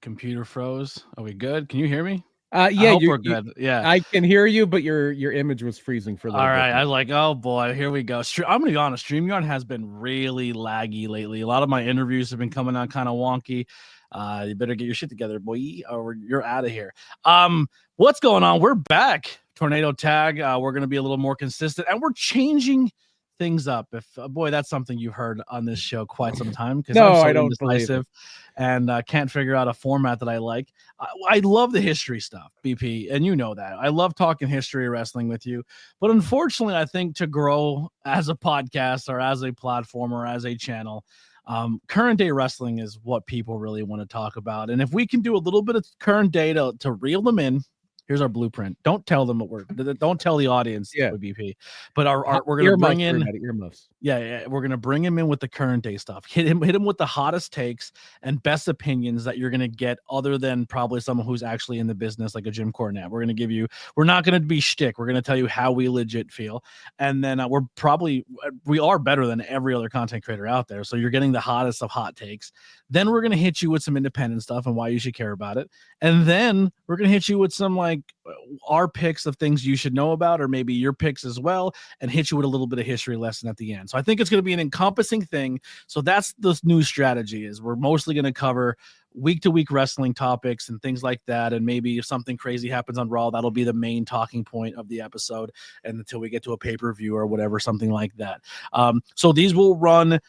Computer froze. Are we good? Can you hear me? Yeah, I hope we're good. Yeah. I can hear you, but your image was freezing for a little All bit. right. I was like, oh boy, here we go. I'm gonna be honest. StreamYard has been really laggy lately. A lot of my interviews have been coming out kind of wonky. You better get your shit together, boy, or you're out of here. What's going on? We're back. Tornado Tag. We're gonna be a little more consistent, and we're changing things up. If boy, that's something you've heard on this show quite some time because No, I'm so I don't believe indecisive and can't figure out a format that I like. I love the history stuff, BP, and you know that. I love talking history of wrestling with you. But unfortunately, I think to grow as a podcast or as a platform or as a channel, current day wrestling is what people really want to talk about. And if we can do a little bit of current day to reel them in, here's our blueprint. Don't tell them what don't tell the audience, BP. But we're gonna bring in earmuffs. Yeah, we're gonna bring him in with the current day stuff. Hit him with the hottest takes and best opinions that you're gonna get, other than probably someone who's actually in the business, like a Jim Cornette. We're not gonna be shtick. We're gonna tell you how we legit feel, and then we are better than every other content creator out there. So you're getting the hottest of hot takes. Then we're gonna hit you with some independent stuff and why you should care about it, and then we're gonna hit you with some our picks of things you should know about, or maybe your picks as well, and hit you with a little bit of history lesson at the end. So I think it's going to be an encompassing thing. So that's the new strategy, is we're mostly going to cover week to week wrestling topics and things like that. And maybe if something crazy happens on Raw, that'll be the main talking point of the episode. And until we get to a pay-per-view or whatever, something like that. So these will run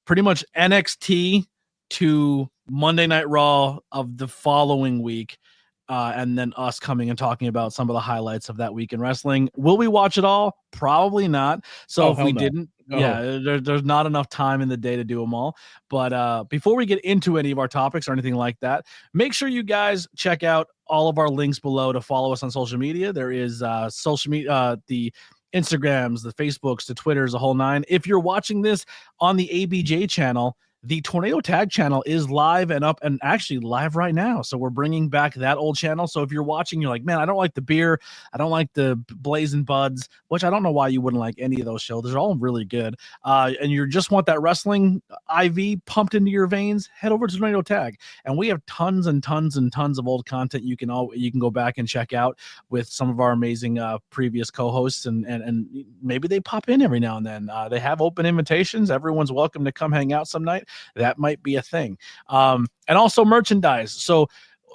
pretty much NXT to Monday Night Raw of the following week. And then us coming and talking about some of the highlights of that week in wrestling. Will we watch it all? Probably not. So if we didn't, there's not enough time in the day to do them all. But before we get into any of our topics or anything like that, make sure you guys check out all of our links below to follow us on social media. There is social media, the Instagrams, the Facebooks, the Twitters, the whole nine. If you're watching this on the ABJ channel, the Tornado Tag channel is live and up, and actually live right now. So we're bringing back that old channel. So if you're watching, you're like, man, I don't like the beer, I don't like the Blazing Buds, which I don't know why you wouldn't like any of those shows. They're all really good. And you just want that wrestling IV pumped into your veins, head over to Tornado Tag. And we have tons and tons and tons of old content you can go back and check out with some of our amazing previous co-hosts, and maybe they pop in every now and then. They have open invitations. Everyone's welcome to come hang out some night. That might be a thing. And also merchandise. So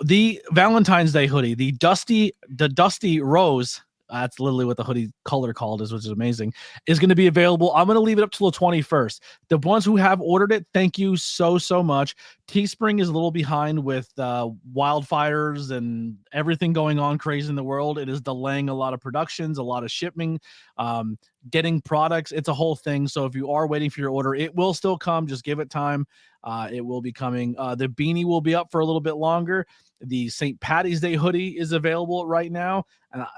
the Valentine's Day hoodie, the Dusty Rose, that's literally what the hoodie color called is, which is amazing, is going to be available. I'm going to leave it up till the 21st. The ones who have ordered it, thank you so much. Teespring is a little behind with wildfires and everything going on crazy in the world. It is delaying a lot of productions, a lot of shipping, getting products. It's a whole thing. So if you are waiting for your order, it will still come. Just give it time. It will be coming. The beanie will be up for a little bit longer. The St. Patty's Day hoodie is available right now.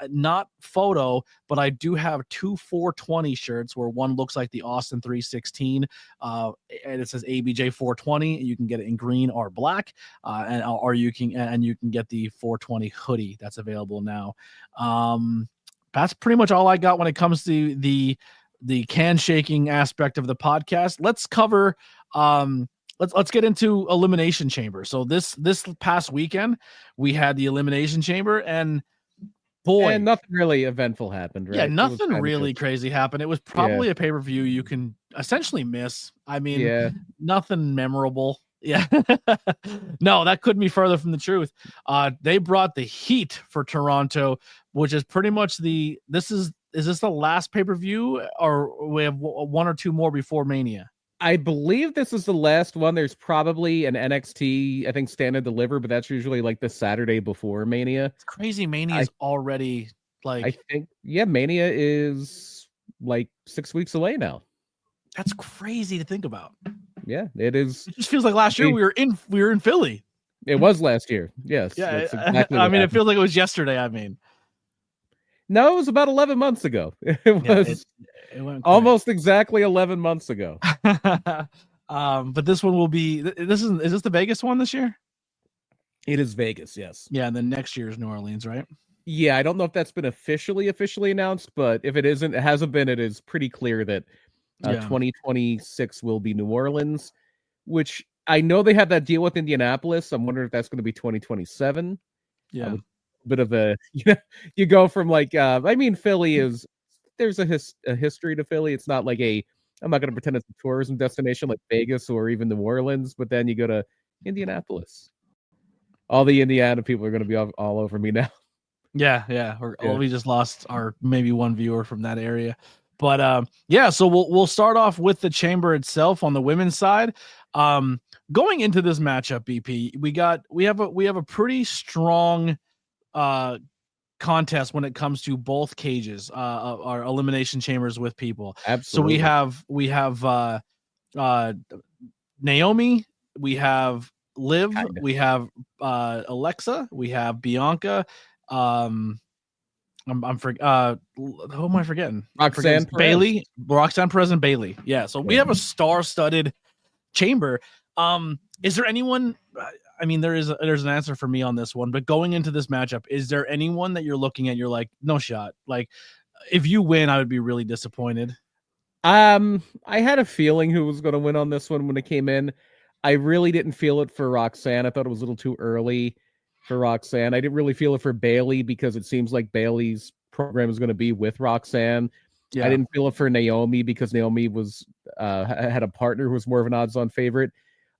Not photo, but I do have two 420 shirts where one looks like the Austin 316 and it says ABJ 420. You can get it in green or black, or you can get the 420 hoodie that's available now. That's pretty much all I got when it comes to the can shaking aspect of the podcast. Let's cover Let's get into Elimination Chamber. So this past weekend we had the Elimination Chamber, and boy, and nothing really eventful happened, right? Yeah, nothing really crazy happened. It was probably a pay-per-view you can essentially miss. I mean, nothing memorable. Yeah. No, that couldn't be further from the truth. They brought the heat for Toronto, which is pretty much is this the last pay-per-view, or we have one or two more before Mania? I believe this is the last one. There's probably an NXT, I think, Stand and Deliver, but that's usually like the Saturday before Mania. It's crazy. Mania is already like... I think, Mania is like 6 weeks away now. That's crazy to think about. Yeah, it is. It just feels like last year we were in Philly. It was last year. Yes. Yeah. Exactly it feels like it was yesterday. I mean, no, it was about 11 months ago. It was it went almost exactly 11 months ago. But this one will be, is this the Vegas one this year? It is Vegas, yes. Yeah, and then next year is New Orleans, right? Yeah, I don't know if that's been officially announced, but if it isn't, it hasn't been, it is pretty clear that 2026 will be New Orleans, which I know they have that deal with Indianapolis. I'm wondering if that's going to be 2027. Yeah. A bit of a you go from like I mean Philly is there's a history to Philly. It's not like I'm not going to pretend it's a tourism destination like Vegas or even New Orleans, but then you go to Indianapolis. All the Indiana people are going to be all over me now. Yeah. Yeah. We just lost our maybe one viewer from that area. But yeah, so we'll start off with the chamber itself on the women's side. Going into this matchup, BP, we have a pretty strong contest when it comes to both cages, our elimination chambers with people. Absolutely. So we have Naomi, we have Liv, we have Alexa, we have Bianca. Who am I forgetting? Roxanne Perez. Bailey, Roxanne Perez and Bailey. Yeah, so we have a star-studded chamber. Is there anyone? I mean, there's an answer for me on this one, but going into this matchup, is there anyone that you're looking at? You're like, no shot. Like, if you win, I would be really disappointed. I had a feeling who was going to win on this one when it came in. I really didn't feel it for Roxanne. I thought it was a little too early for Roxanne. I didn't really feel it for Bailey because it seems like Bailey's program is going to be with Roxanne. Yeah. I didn't feel it for Naomi because Naomi was had a partner who was more of an odds-on favorite.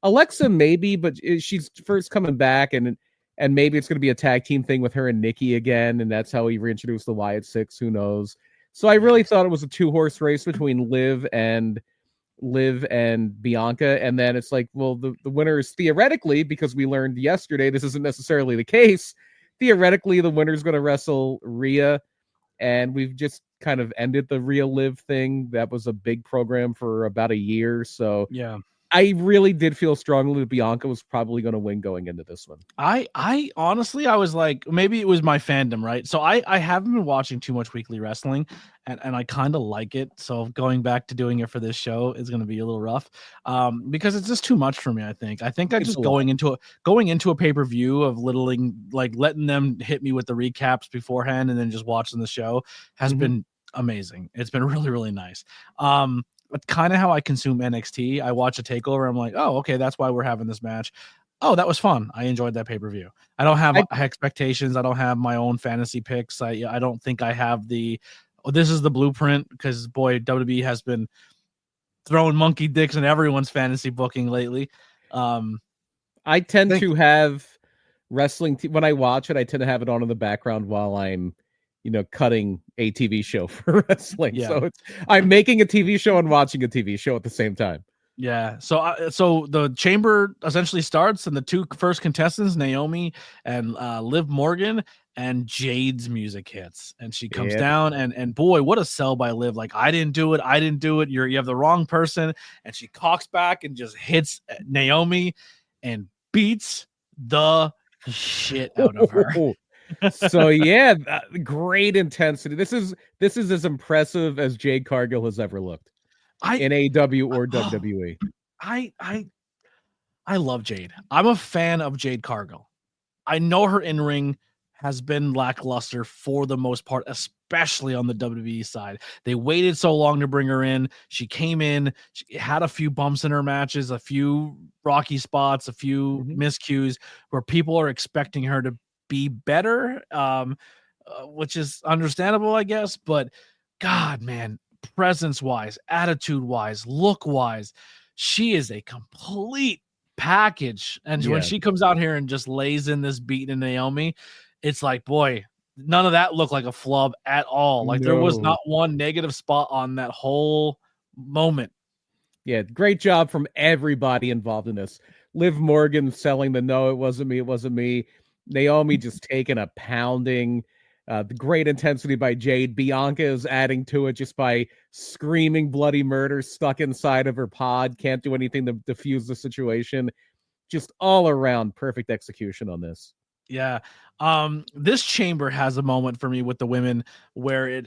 Alexa maybe, but she's first coming back, and maybe it's going to be a tag team thing with her and Nikki again, and that's how he reintroduced the Wyatt Six. Who knows? So I really thought it was a 2-horse race between Liv and Bianca, and then it's like, well, the winner is theoretically, because we learned yesterday this isn't necessarily the case. Theoretically, the winner is going to wrestle Rhea, and we've just kind of ended the Rhea Liv thing. That was a big program for about a year, so yeah. I really did feel strongly that Bianca was probably going to win going into this one. I honestly, I was like, maybe it was my fandom, right? So I haven't been watching too much weekly wrestling, and I kind of like it. So going back to doing it for this show is going to be a little rough, because it's just too much for me. I think I just going into a pay-per-view of letting them hit me with the recaps beforehand and then just watching the show has been amazing. It's been really, really nice. Kind of how I consume NXT. I watch a takeover. I'm like, oh, okay, that's why we're having this match. Oh, that was fun. I enjoyed that pay-per-view. I don't have expectations. I don't have my own fantasy picks. I don't think I have this is the blueprint, because boy, WWE has been throwing monkey dicks in everyone's fantasy booking lately. I tend to have wrestling when I watch it. I tend to have it on in the background while I'm cutting a TV show for wrestling. Yeah. So I'm making a TV show and watching a TV show at the same time. Yeah. So the chamber essentially starts, and the two first contestants, Naomi and Liv Morgan, and Jade's music hits, and she comes down, and boy, what a sell by Liv. Like, I didn't do it. You have the wrong person. And she cocks back and just hits Naomi and beats the shit out of her. So yeah, great intensity. This is as impressive as Jade Cargill has ever looked in AEW or WWE. I love Jade. I'm a fan of Jade Cargill. I know her in-ring has been lackluster for the most part, especially on the WWE side. They waited so long to bring her in. She came in, she had a few bumps in her matches, a few rocky spots, a few miscues where people are expecting her to be better, which is understandable, I guess. But God, man, presence-wise, attitude-wise, look-wise, she is a complete package. And when she comes out here and just lays in this beat in Naomi, it's like, boy, none of that looked like a flub at all. Like, there was not one negative spot on that whole moment. Yeah, great job from everybody involved in this. Liv Morgan selling the no, it wasn't me. Naomi just taking a pounding. The great intensity by Jade. Bianca is adding to it just by screaming bloody murder, stuck inside of her pod, can't do anything to diffuse the situation. Just all around perfect execution on this. Yeah. This chamber has a moment for me with the women where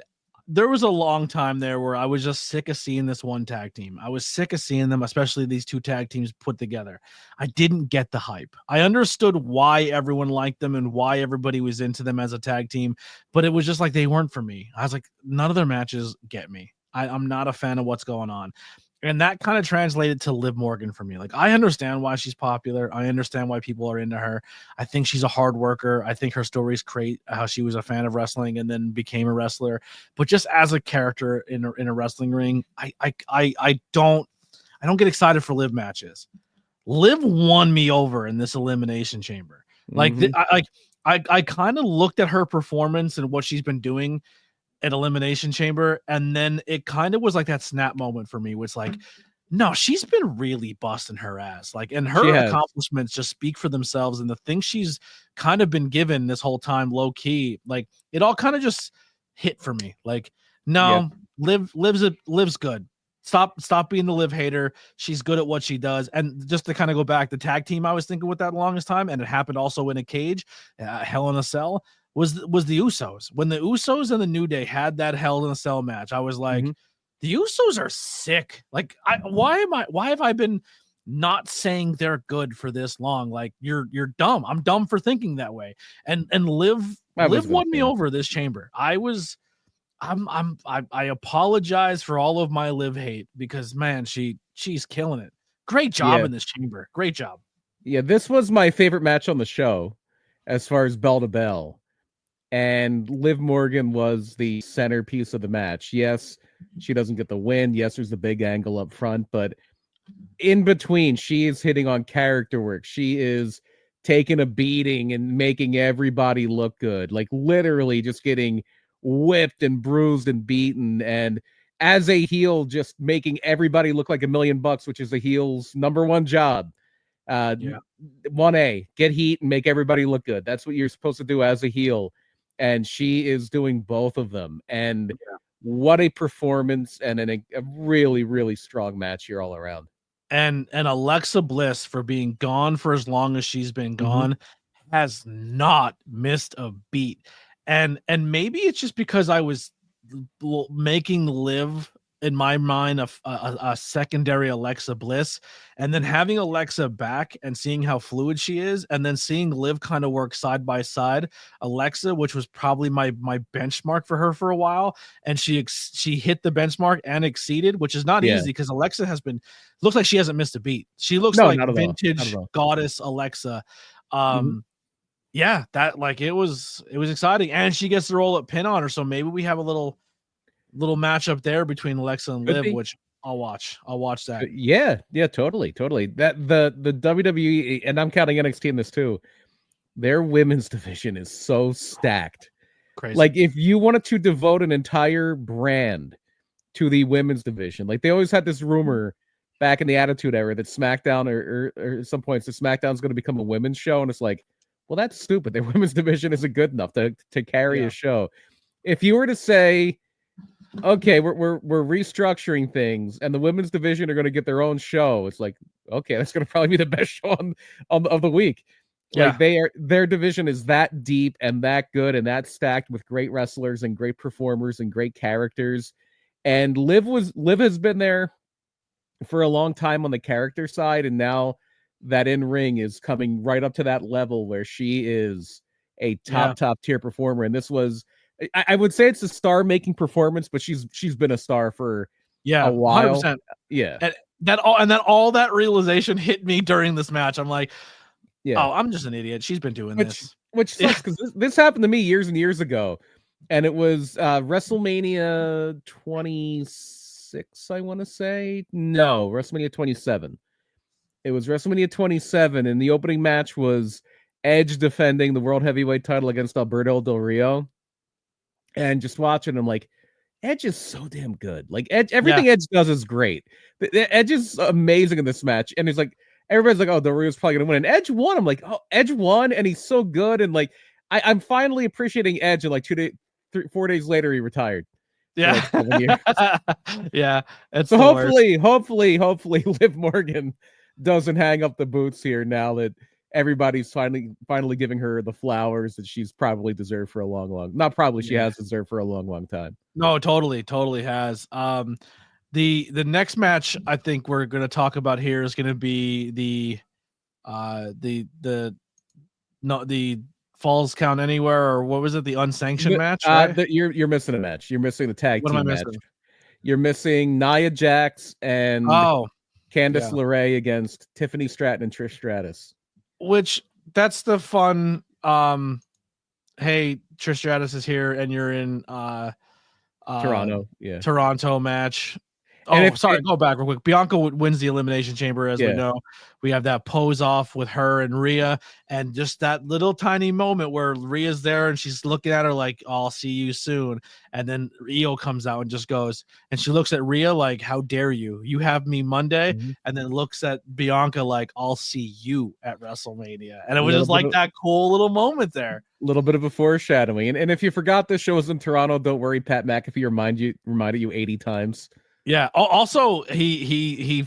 there was a long time there where I was just sick of seeing this one tag team. I was sick of seeing them, especially these two tag teams put together. I didn't get the hype. I understood why everyone liked them and why everybody was into them as a tag team, but it was just like they weren't for me. I was like, none of their matches get me. I'm not a fan of what's going on. And that kind of translated to Liv Morgan for me. Like, I understand why she's popular. I understand why people are into her. I think she's a hard worker. I think her stories create how she was a fan of wrestling and then became a wrestler. But just as a character in a wrestling ring, I don't get excited for Liv matches. Liv won me over in this Elimination Chamber. Like, I kind of looked at her performance and what she's been doing at Elimination Chamber, and then it kind of was like that snap moment for me, which like, no, she's been really busting her ass. Like, and her accomplishments just speak for themselves, and the things she's kind of been given this whole time, low key, like it all kind of just hit for me. Like, no, Liv's good. Stop being the Liv hater. She's good at what she does. And just to kind of go back, the tag team I was thinking with that longest time, and it happened also in a cage, Hell in a Cell, was the Usos. When the Usos and the New Day had that Hell in a Cell match, I was like, the Usos are sick. Like, why have I been not saying they're good for this long? Like, you're dumb. I'm dumb for thinking that way. And Liv won me over this chamber. I apologize for all of my Liv hate, because man, she's killing it. Great job in this chamber. Great job. Yeah, this was my favorite match on the show as far as bell to bell. And Liv Morgan was the centerpiece of the match. Yes, she doesn't get the win. Yes, there's the big angle up front, but in between, she is hitting on character work. She is taking a beating and making everybody look good. Like, literally just getting whipped and bruised and beaten. And as a heel, just making everybody look like $1 million, which is a heel's number one job. 1A, get heat and make everybody look good. That's what you're supposed to do as a heel. And she is doing both of them. And what a performance, and a really, really strong match here all around. And Alexa Bliss, for being gone for as long as she's been gone, has not missed a beat. And maybe it's just because I was making Liv in my mind a secondary Alexa Bliss, and then having Alexa back and seeing how fluid she is, and then seeing Liv kind of work side by side Alexa, which was probably my benchmark for her for a while, and she hit the benchmark and exceeded, which is not easy, because Alexa looks like she hasn't missed a beat. She looks like vintage goddess Alexa. Yeah, that, like, it was exciting, and she gets to roll up pin on her, so maybe we have a little matchup there between Alexa and Liv, which I'll watch that. Yeah, totally. That the WWE, and I'm counting NXT in this too, their women's division is so stacked. Crazy. Like, if you wanted to devote an entire brand to the women's division, like they always had this rumor back in the Attitude Era that SmackDown or at some points, the SmackDown's going to become a women's show, and it's like, well, that's stupid. Their women's division isn't good enough to carry a show. If you were to say, okay, we're restructuring things, and the women's division are going to get their own show, it's like, okay, that's going to probably be the best show of the week. Like, their division is that deep and that good and that stacked with great wrestlers and great performers and great characters. And Liv has been there for a long time on the character side, and now that in ring is coming right up to that level where she is a top tier performer. And this was, I would say it's a star-making performance, but she's been a star for a while. 100%. Yeah, and all that realization hit me during this match. I'm like, oh, I'm just an idiot. She's been doing this, which sucks, because this happened to me years and years ago, and it was WrestleMania 26, I want to say. No, WrestleMania 27. It was WrestleMania 27, and the opening match was Edge defending the World Heavyweight title against Alberto Del Rio. And just watching him, like, Edge is so damn good. Like, Edge, everything Edge does is great. Edge is amazing in this match. And he's like, everybody's like, oh, Del Rio's probably going to win. And Edge won. I'm like, oh, Edge won, and he's so good. And, like, I'm finally appreciating Edge. And, like, 4 days later, he retired. Yeah. Yeah. So hopefully, Liv Morgan doesn't hang up the boots here now that everybody's finally giving her the flowers that she's probably deserved for a she has deserved for a long time. No, totally has. The next match I think we're going to talk about here is going to be the Falls Count Anywhere, or what was it? The unsanctioned match, right? You're missing a match. You're missing the tag team match. You're missing Nia Jax and Oh, Candice yeah. LeRae against Tiffany Stratton and Trish Stratus. Which that's the fun. Hey, Trish Stratus is here, and you're in Toronto, yeah. Toronto match. And Oh, sorry, go back real quick. Bianca wins the Elimination Chamber, as we Yeah. know. We have that pose off with her and Rhea, and just that little tiny moment where Rhea's there and she's looking at her like, "I'll see you soon." And then Io comes out and just goes, and she looks at Rhea like, "How dare you? You have me Monday," Mhm. and then looks at Bianca like, "I'll see you at WrestleMania." And it A was little just bit like of- that cool little moment there. little bit of a foreshadowing. And if you forgot this show was in Toronto, don't worry, Pat McAfee reminded you 80 times. Yeah. Also, he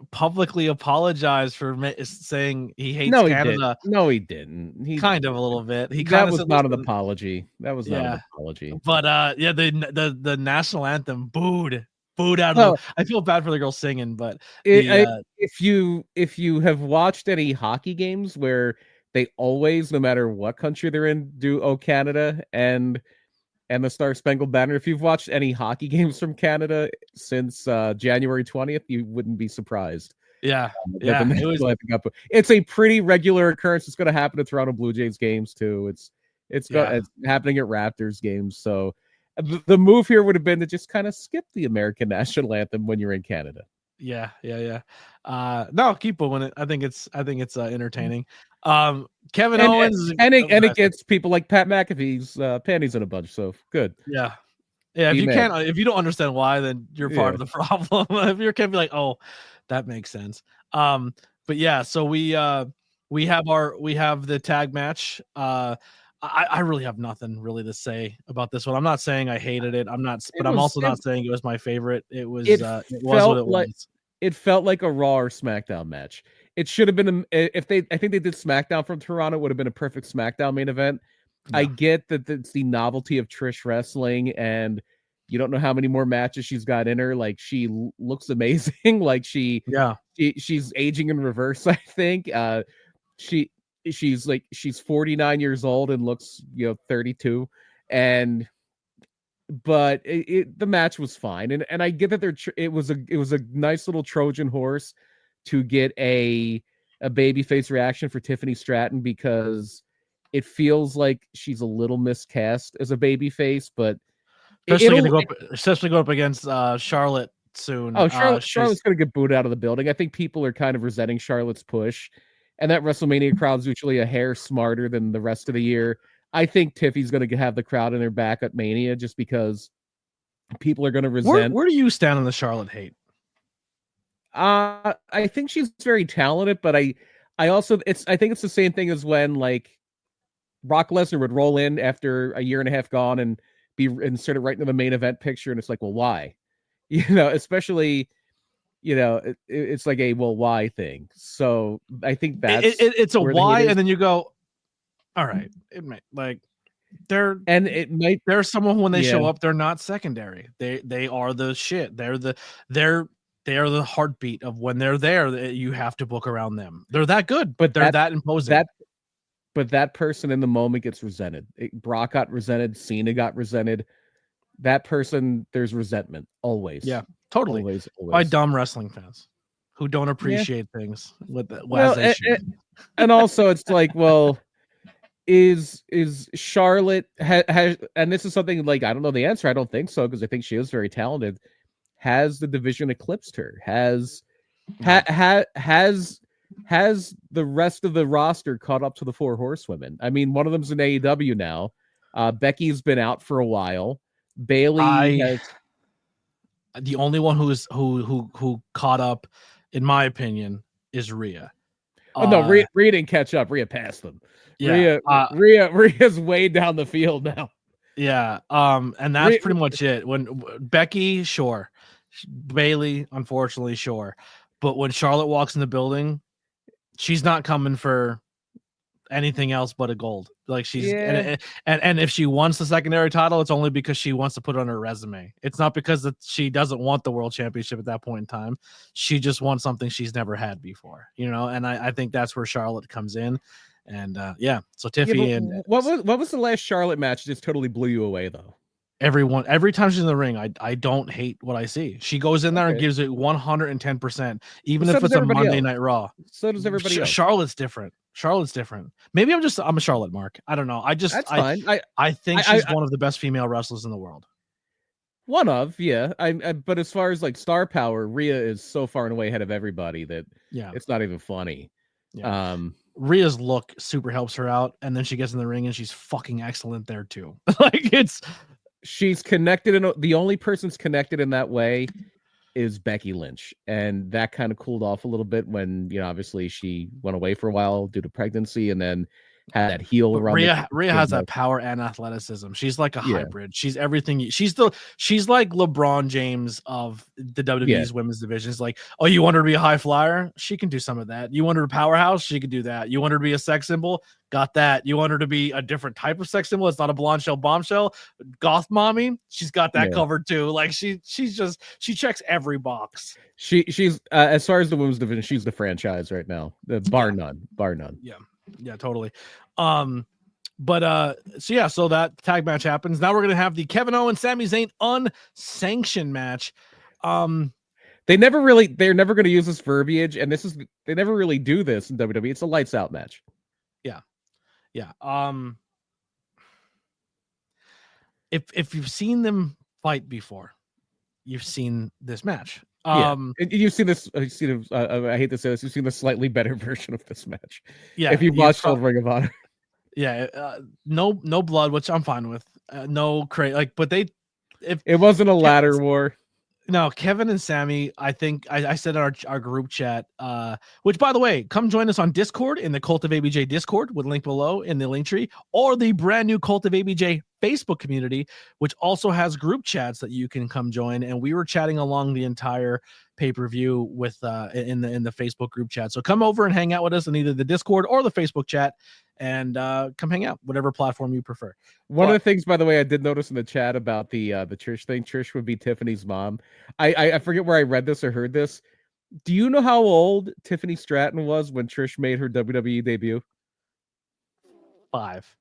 publicly apologized for saying he hates No, he Canada. didn't. No, he didn't. He Kind of a little bit. He that kind of was said, not an "Listen." apology. That was not Yeah, an apology. but yeah, the national anthem booed out of Well, the. I feel bad for the girl singing, but the if you have watched any hockey games where they always, no matter what country they're in, do "Oh Canada" and the Star Spangled Banner. If you've watched any hockey games from Canada since January 20th, you wouldn't be surprised. yeah, It's a pretty regular occurrence. It's going to happen at Toronto Blue Jays games too. It's happening at Raptors games. So the move here would have been to just kind of skip the American national anthem when you're in Canada. Yeah. No, keep doing it. I think it's entertaining. Kevin Owens It gets people like Pat McAfee's panties in a bunch. So good. Yeah. If you can't, if you don't understand why, then you're part of the problem. If you can't be like, oh, that makes sense. But yeah, so we have the tag match. I really have nothing really to say about this one. I'm not saying I hated it. I'm also not saying it was my favorite. It was what it was. It felt like a Raw or SmackDown match. It should have been I think they did SmackDown from Toronto. It would have been a perfect SmackDown main event. Yeah. I get that it's the novelty of Trish wrestling, and you don't know how many more matches she's got in her. Like, she looks amazing. Like she's aging in reverse. I think she's 49 years old and looks 32, but the match was fine, and I get that it was a nice little Trojan horse to get a babyface reaction for Tiffany Stratton, because it feels like she's a little miscast as a babyface, but especially going up against Charlotte soon. Oh, Charlotte's going to get booed out of the building. I think people are kind of resenting Charlotte's push, and that WrestleMania crowd's usually a hair smarter than the rest of the year. I think Tiffy's going to have the crowd in their back at Mania, just because people are going to resent. Where do you stand on the Charlotte hate? I think she's very talented, but I think it's the same thing as when like Brock Lesnar would roll in after a year and a half gone and be inserted right into the main event picture, and it's like, well, why? Especially, it's like a well, why thing. So I think that's it's a why, and then you go, all right, it might like they're someone when they show up, they're not secondary. They are the shit. They are the heartbeat of when they're there. You have to book around them. They're that good, but they're that imposing. But that person in the moment gets resented. Brock got resented. Cena got resented. That person, there's resentment always. Yeah, totally. Always. By dumb wrestling fans who don't appreciate things with and also it's like, well, is Charlotte has, and this is something like, I don't know the answer. I don't think so, because I think she is very talented. Has the division eclipsed her? Has the rest of the roster caught up to the four horsewomen? I mean, one of them's in AEW now. Becky's been out for a while. Bailey has. The only one who caught up, in my opinion, is Rhea. Oh no, Rhea didn't catch up. Rhea passed them. Yeah, Rhea's way down the field now. Yeah, and that's pretty much it. When Becky, sure. Bailey, unfortunately, sure. But when Charlotte walks in the building, she's not coming for anything else but a gold. Like she's and if she wants the secondary title, it's only because she wants to put it on her resume. It's not because she doesn't want the world championship at that point in time. She just wants something she's never had before, and I think that's where Charlotte comes in. And so Tiffy and what was the last Charlotte match that just totally blew you away though? Every time she's in the ring, I don't hate what I see. She goes in there and Okay. gives it 110%, even Well, so if does it's a everybody Monday else. Night Raw. So does everybody else. Charlotte's different. Maybe I'm a Charlotte mark. I don't know. That's fine. I think I she's one of the best female wrestlers in the world. One of, yeah. But as far as like star power, Rhea is so far and away ahead of everybody that Yeah, it's not even funny. yeah. Rhea's look super helps her out, and then she gets in the ring and she's fucking excellent there too. Like she's connected, and the only person's connected in that way is Becky Lynch, and that kind of cooled off a little bit when obviously she went away for a while due to pregnancy, and then had that heel But around. Rhea has that power and athleticism. She's like a Yeah. hybrid. She's everything. She's like LeBron James of the WWE's women's division. It's like, oh, you want her to be a high flyer? She can do some of that. You want her to powerhouse? She can do that. You want her to be a sex symbol? Got that. You want her to be a different type of sex symbol? It's not a blonde shell bombshell. Goth mommy? She's got that covered too. Like she checks every box. She's as far as the women's division, she's the franchise right now. Bar none. Yeah, totally. So that tag match happens. Now we're gonna have the Kevin Owens, Sami Zayn unsanctioned match. They're never going to use this verbiage, and they never really do this in WWE. It's a lights out match. Yeah. If you've seen them fight before, you've seen this match. You've seen this. I hate to say this. You've seen the slightly better version of this match. Yeah, if you've watched Old Ring of Honor. Yeah, no blood, which I'm fine with. No crazy, but it wasn't a ladder war. No, Kevin and Sami, I think I said in our group chat, which by the way, come join us on Discord in the Cult of ABJ Discord with link below in the link tree, or the brand new Cult of ABJ Facebook community, which also has group chats that you can come join. And we were chatting along the entire pay-per-view with in the Facebook group chat. So come over and hang out with us in either the Discord or the Facebook chat, and come hang out, whatever platform you prefer. One of the things, by the way, I did notice in the chat about the Trish thing, Trish would be Tiffany's mom. I forget where I read this or heard this. Do you know how old Tiffany Stratton was when Trish made her WWE debut? 5.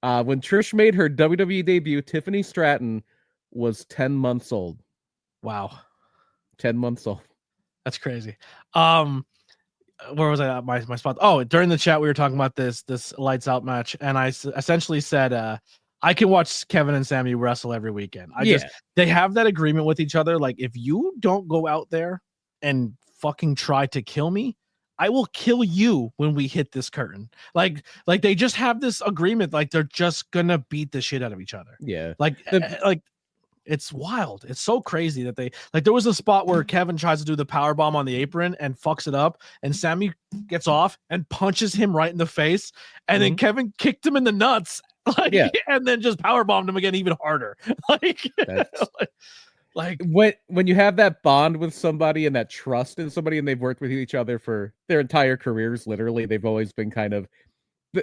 When Trish made her WWE debut, Tiffany Stratton was 10 months old. Wow. 10 months old. That's crazy. Where was I at my spot? Oh, during the chat we were talking about this lights out match, and I essentially said I can watch Kevin and Sami wrestle every weekend. They have that agreement with each other. Like, if you don't go out there and fucking try to kill me, I will kill you when we hit this curtain. Like they just have this agreement. Like, they're just gonna beat the shit out of each other. Yeah. It's wild. It's so crazy that there was a spot where Kevin tries to do the power bomb on the apron and fucks it up, and Sami gets off and punches him right in the face, and then Kevin kicked him in the nuts, and then just power bombed him again even harder. When you have that bond with somebody and that trust in somebody, and they've worked with each other for their entire careers, literally, they've always been kind of,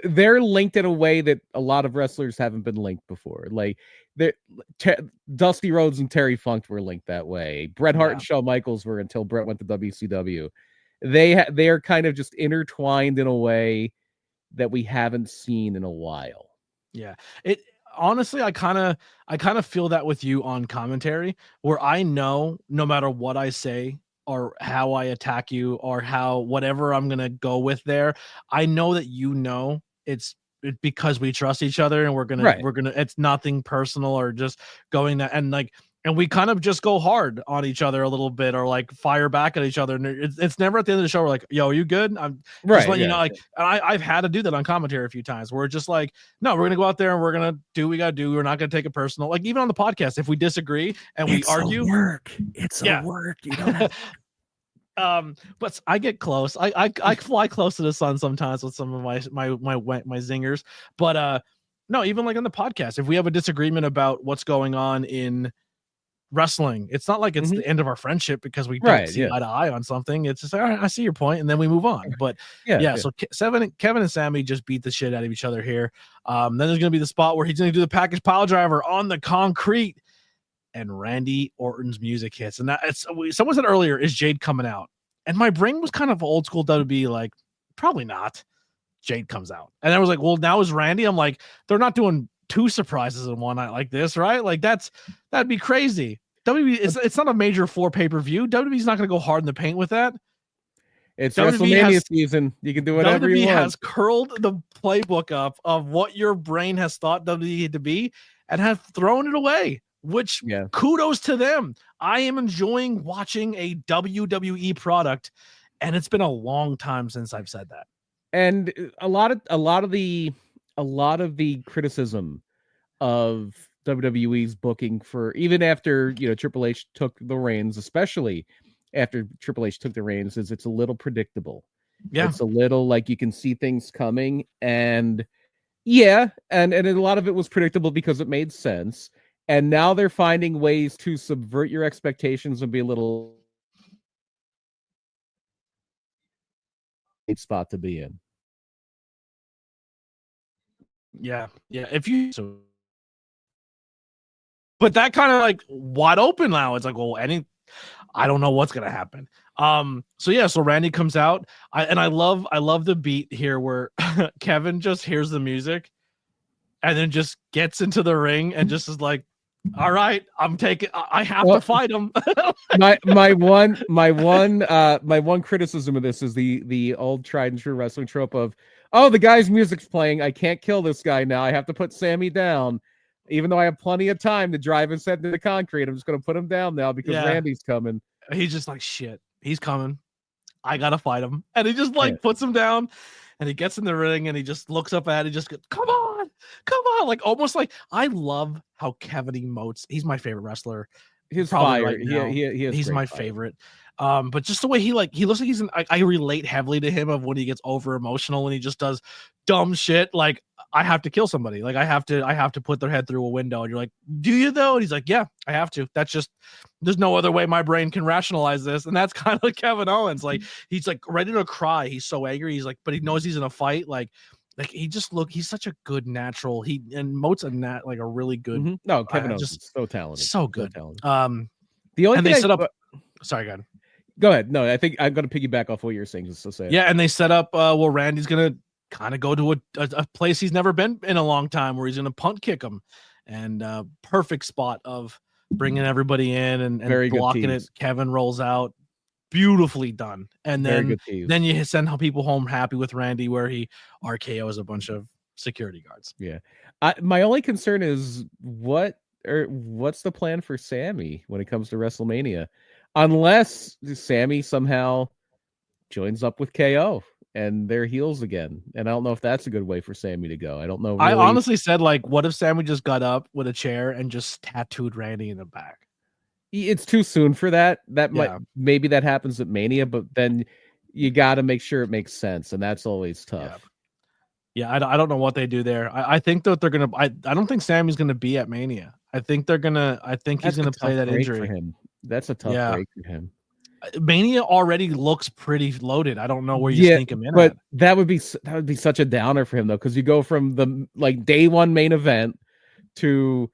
they're linked in a way that a lot of wrestlers haven't been linked before. Like Dusty Rhodes and Terry Funk were linked that way. Bret Hart and Shawn Michaels were, until Bret went to WCW. They are kind of just intertwined in a way that we haven't seen in a while. Yeah. Honestly, I kind of feel that with you on commentary, where I know no matter what I say or how I attack you or how whatever I'm gonna go with there, I know that it's because we trust each other, and we're gonna it's nothing personal or just going that, and we kind of just go hard on each other a little bit, or like fire back at each other. And it's never at the end of the show we're like, yo, are you good? I'm just letting you know, I've had to do that on commentary a few times where we're just like, no, we're going to go out there and we're going to do what we got to do. We're not going to take it personal. Like, even on the podcast, if we disagree and we argue, it's a work. You don't have but I get close. I fly close to the sun sometimes with some of my zingers. But no, even like on the podcast, if we have a disagreement about what's going on in wrestling, it's not like it's the end of our friendship because we don't see eye to eye on something. It's just like, all right, I see your point, and then we move on. But so Kevin and Sami just beat the shit out of each other here. Then there's gonna be the spot where he's gonna do the package pile driver on the concrete, and Randy Orton's music hits. And someone said earlier, is Jade coming out? And my brain was kind of old school WWE, like, probably not. Jade comes out, and I was like, well, now is Randy. I'm like, they're not doing 2 surprises in one night like this, right? Like that'd be crazy. WWE, it's not a major 4 pay-per-view. WWE's not going to go hard in the paint with that. It's WWE WrestleMania season. You can do whatever you WWE want. has curled the playbook up of what your brain has thought WWE to be and have thrown it away, which kudos to them. I am enjoying watching a WWE product, and it's been a long time since I've said that. And a lot of the criticism of WWE's booking, for even after Triple H took the reins, especially after Triple H took the reins, is it's a little predictable. Yeah, it's a little like you can see things coming, and and a lot of it was predictable because it made sense. And now they're finding ways to subvert your expectations and be a little spot to be in. Yeah. If you but that kind of like wide open now. It's like, well, I don't know what's gonna happen. So Randy comes out. I love the beat here where Kevin just hears the music and then just gets into the ring and just is like, all right, I have to fight him. my one criticism of this is the old tried and true wrestling trope of, oh, the guy's music's playing, I can't kill this guy now, I have to put Sammy down. Even though I have plenty of time to drive his head into the concrete, I'm just going to put him down now because Randy's coming. He's just like, shit, he's coming. I got to fight him. And he just puts him down and he gets in the ring and he just looks up at it. He just goes, come on. Like almost like, I love how Kevin emotes. He's my favorite wrestler. His fire. Right now. He's my favorite. But just the way he looks like I relate heavily to him of when he gets over emotional and he just does dumb shit. Like, I have to kill somebody. Like I have to put their head through a window. And you're like, do you though? And he's like, yeah, I have to. That's just, there's no other way my brain can rationalize this. And that's kind of like Kevin Owens. Like he's like ready to cry. He's so angry. He's like, but he knows he's in a fight. Like he's such a good natural. And Moat's like a really good. No, Kevin Owens is so talented. So good. So talented. The only thing they set up. Sorry, go ahead. No, I think I'm going to piggyback off what you're saying. Just to say, and they set up. Randy's gonna kind of go to a place he's never been in a long time, where he's gonna punt kick him, and perfect spot of bringing everybody in and blocking it. Kevin rolls out, beautifully done, and then you send people home happy with Randy, where he RKOs a bunch of security guards. Yeah, my only concern is what's the plan for Sammy when it comes to WrestleMania, unless Sammy somehow joins up with KO and they're heels again. And I don't know if that's a good way for Sammy to go. I don't know. Really. I honestly said, like, what if Sammy just got up with a chair and just tattooed Randy in the back? It's too soon for that. Maybe that happens at Mania, but then you got to make sure it makes sense. And that's always tough. Yeah. I don't know what they do there. I think that they're going to, I don't think Sammy's going to be at Mania. I think he's going to play that injury for him. That's a tough break for him. Mania already looks pretty loaded. I don't know where you think him in. But that would be such a downer for him though, because you go from the day one main event to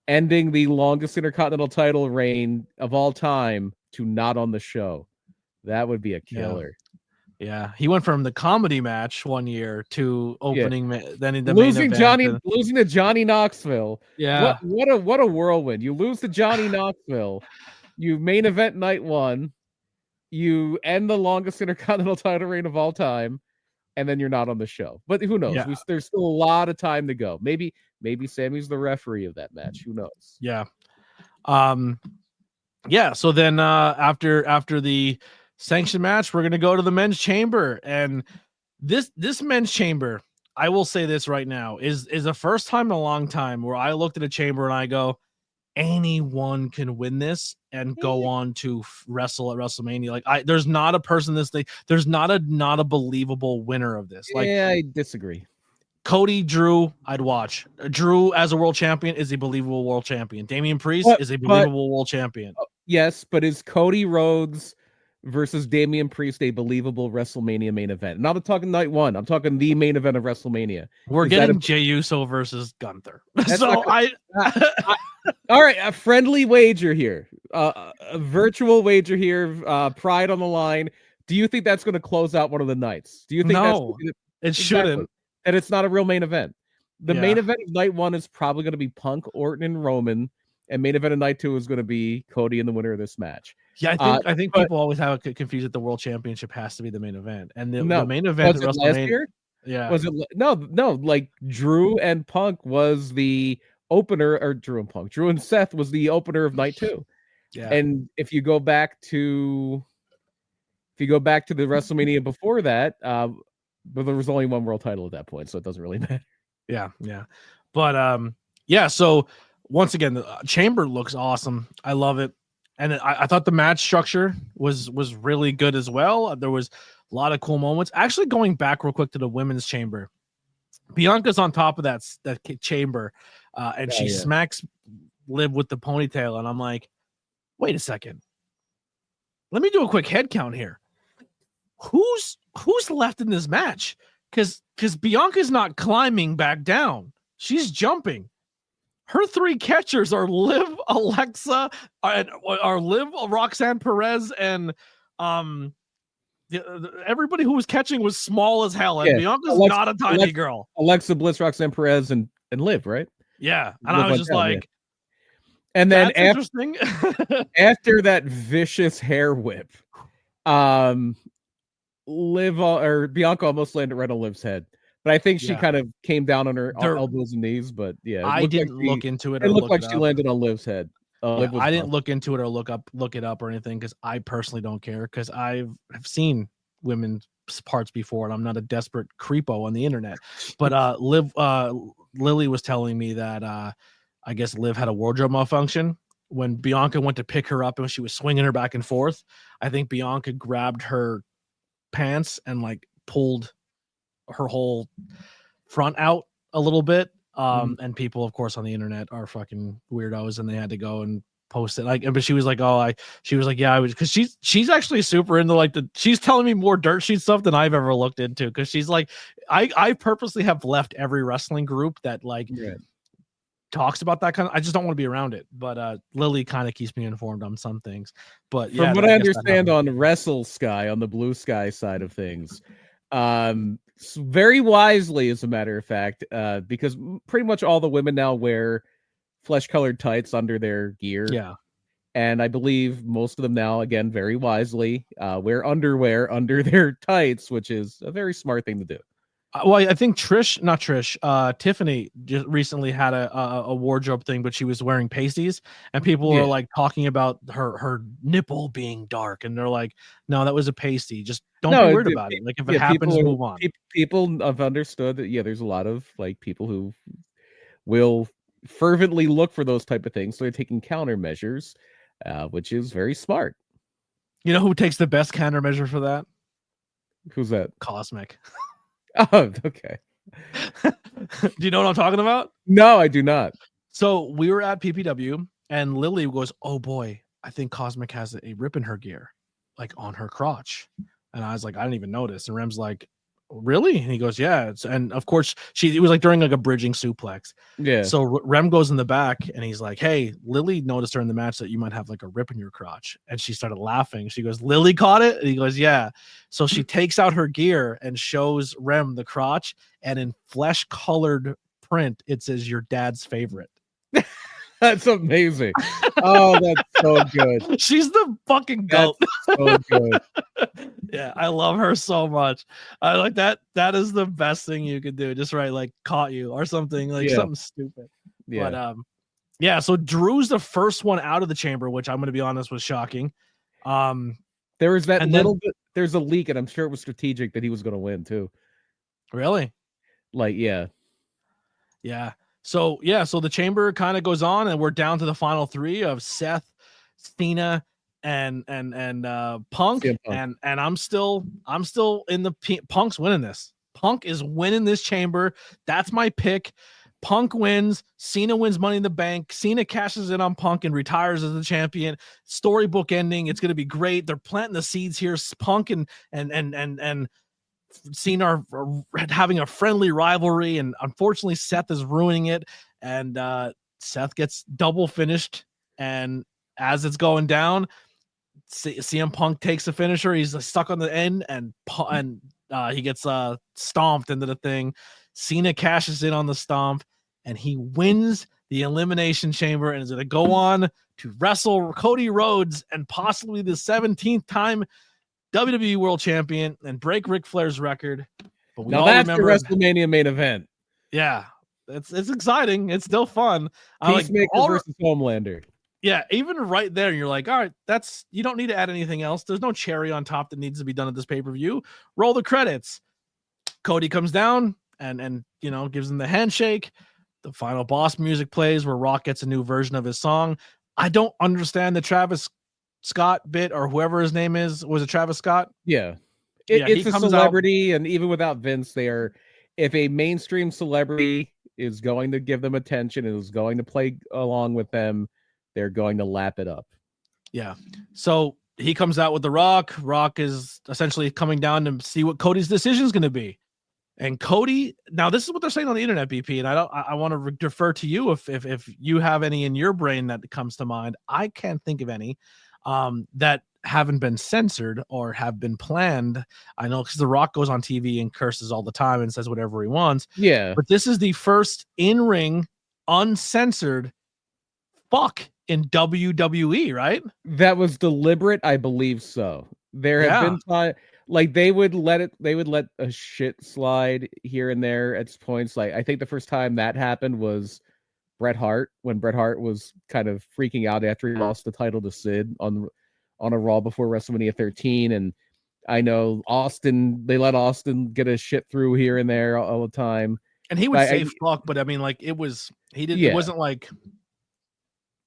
ending the longest Intercontinental title reign of all time to not on the show. That would be a killer. Yeah, he went from the comedy match one year to opening, then in the losing main event, losing to Johnny Knoxville. Yeah, what a whirlwind! You lose to Johnny Knoxville, you main event night one. You end the longest Intercontinental title reign of all time, and then you're not on the show. But who knows? Yeah. There's still a lot of time to go. Maybe Sammy's the referee of that match. Who knows? Yeah. So then after the sanctioned match, we're gonna go to the men's chamber, and this men's chamber, I will say this right now, is the first time in a long time where I looked at a chamber and I go, anyone can win this and go on to wrestle at WrestleMania. Like there's not a person there's not a believable winner of this. Like, yeah, I disagree. Cody, Drew, I'd watch. Drew as a world champion is a believable world champion. Damian Priest is a believable world champion. Yes, but is Cody Rhodes versus Damian Priest a believable WrestleMania main event? And I'm not talking night one. I'm talking the main event of WrestleMania. We're getting Jey Uso versus Gunther. So all right, a friendly wager here, a virtual wager here, pride on the line. Do you think that's going to close out one of the nights? Do you think it shouldn't? And it's not a real main event. the main event of night 1 is probably going to be Punk, Orton, and Roman, and main event of night 2 is going to be Cody and the winner of this match. Yeah, I think people always have it confused that the World Championship has to be the main event, and the main event was at it last WrestleMania. year? Yeah, Was it no? Like Drew and Punk was the opener, or Drew and Seth was the opener of night 2. Yeah, and if you go back to the WrestleMania before that, but there was only one world title at that point, so it doesn't really matter. Yeah, but yeah. So once again, the Chamber looks awesome. I love it, and I thought the match structure was really good as well. There was a lot of cool moments. Actually, going back real quick to the women's Chamber, Bianca's on top of that chamber, and she smacks Liv with the ponytail, and I'm like, wait a second. Let me do a quick head count here. Who's left in this match? Because Bianca's not climbing back down. She's jumping. Her 3 catchers are Liv, Alexa, are Liv, Roxanne Perez, and everybody who was catching was small as hell. And Bianca's not a tiny girl. Alexa Bliss, Roxanne Perez, and Liv, right? Yeah. And I was just like, and then interesting. After that vicious hair whip, Liv or Bianca almost landed right on Liv's head, but I think she kind of came down on her elbows and knees. But yeah, I didn't look into it. It looked like she landed on Liv's head. I didn't look into it or look it up or anything, because I personally don't care, because I've seen women's parts before, and I'm not a desperate creepo on the internet. But Lily was telling me that I guess Liv had a wardrobe malfunction when Bianca went to pick her up, and she was swinging her back and forth. I think Bianca grabbed her pants and like pulled her whole front out a little bit. And people, of course, on the internet are fucking weirdos, and they had to go and post it. Like, but she was like, she was like, yeah, I was, because she's actually super into she's telling me more dirt sheet stuff than I've ever looked into, because she's like, I purposely have left every wrestling group that talks about that kind of, I just don't want to be around it. But Lily kind of keeps me informed on some things. But from what I understand on Wrestle Sky, on the Blue Sky side of things, very wisely, as a matter of fact, because pretty much all the women now wear flesh-colored tights under their gear. Yeah. And I believe most of them now, again, very wisely, wear underwear under their tights, which is a very smart thing to do. Well, I think Tiffany just recently had a wardrobe thing, but she was wearing pasties, and people were like talking about her nipple being dark, and they're like, no, that was a pasty. Just don't be worried about it. Like, if it happens, move on. People have understood that, there's a lot of like people who will fervently look for those type of things, so they're taking countermeasures, which is very smart. You know who takes the best countermeasure for that? Who's that? Cosmic. Oh, okay. Do you know what I'm talking about? No, I do not. So we were at PPW, and Lily goes, oh boy, I think Cosmic has a rip in her gear, like on her crotch. And I was like, I didn't even notice. And Rem's like, really? And he goes, yeah. And of course, it was like during like a bridging suplex. Yeah. So Rem goes in the back, and he's like, hey, Lily noticed during the match that you might have like a rip in your crotch. And she started laughing. She goes, Lily caught it? And he goes, yeah. So she takes out her gear and shows Rem the crotch, and in flesh-colored print, it says, your dad's favorite. That's amazing. Oh, that's so good. She's the fucking goat. That's so good. Yeah, I love her so much. I like that. That is the best thing you could do. Just write like caught you or something, like something stupid. Yeah. But yeah, so Drew's the first one out of the chamber, which I'm gonna be honest was shocking. There was that bit, there's a leak, and I'm sure it was strategic that he was gonna win too. Really? Like, yeah. So the chamber kind of goes on, and we're down to the final 3 of Seth, Cena, and Punk. And I'm still in the Punk's winning this. Punk is winning this chamber. That's my pick. Punk wins. Cena wins Money in the Bank. Cena cashes in on Punk and retires as the champion. Storybook ending. It's going to be great. They're planting the seeds here. Punk and Cena are having a friendly rivalry, and unfortunately Seth is ruining it, and Seth gets double finished, and as it's going down, CM Punk takes a finisher. He's stuck on the end, and he gets stomped into the thing. Cena cashes in on the stomp, and he wins the Elimination Chamber and is going to go on to wrestle Cody Rhodes and possibly the 17th time WWE World Champion and break Ric Flair's record. But we now all that's remember the WrestleMania main event. Yeah, it's exciting. It's still fun. Peacemaker versus Homelander. Yeah, even right there, you're like, all right, you don't need to add anything else. There's no cherry on top that needs to be done at this pay-per-view. Roll the credits. Cody comes down and gives him the handshake. The final boss music plays where Rock gets a new version of his song. I don't understand the Travis Scott bit or whoever his name is. Was it Travis Scott? Yeah. It's a celebrity, and even without Vince, if a mainstream celebrity is going to give them attention and is going to play along with them, they're going to lap it up. Yeah. So he comes out with The Rock. Rock is essentially coming down to see what Cody's decision is going to be. And Cody, now this is what they're saying on the internet, BP, and I want to defer to you if you have any in your brain that comes to mind. I can't think of any that haven't been censored or have been planned. I know because The Rock goes on TV and curses all the time and says whatever he wants. Yeah. But this is the first in-ring uncensored fuck in WWE, right? That was deliberate, I believe so. There have been times like they would let a shit slide here and there at points. Like I think the first time that happened was Bret Hart, when Bret Hart was kind of freaking out after he lost the title to Sid on a Raw before WrestleMania 13. And I know they let Austin get a shit through here and there all the time. And he would say fuck, but I mean, like it wasn't like.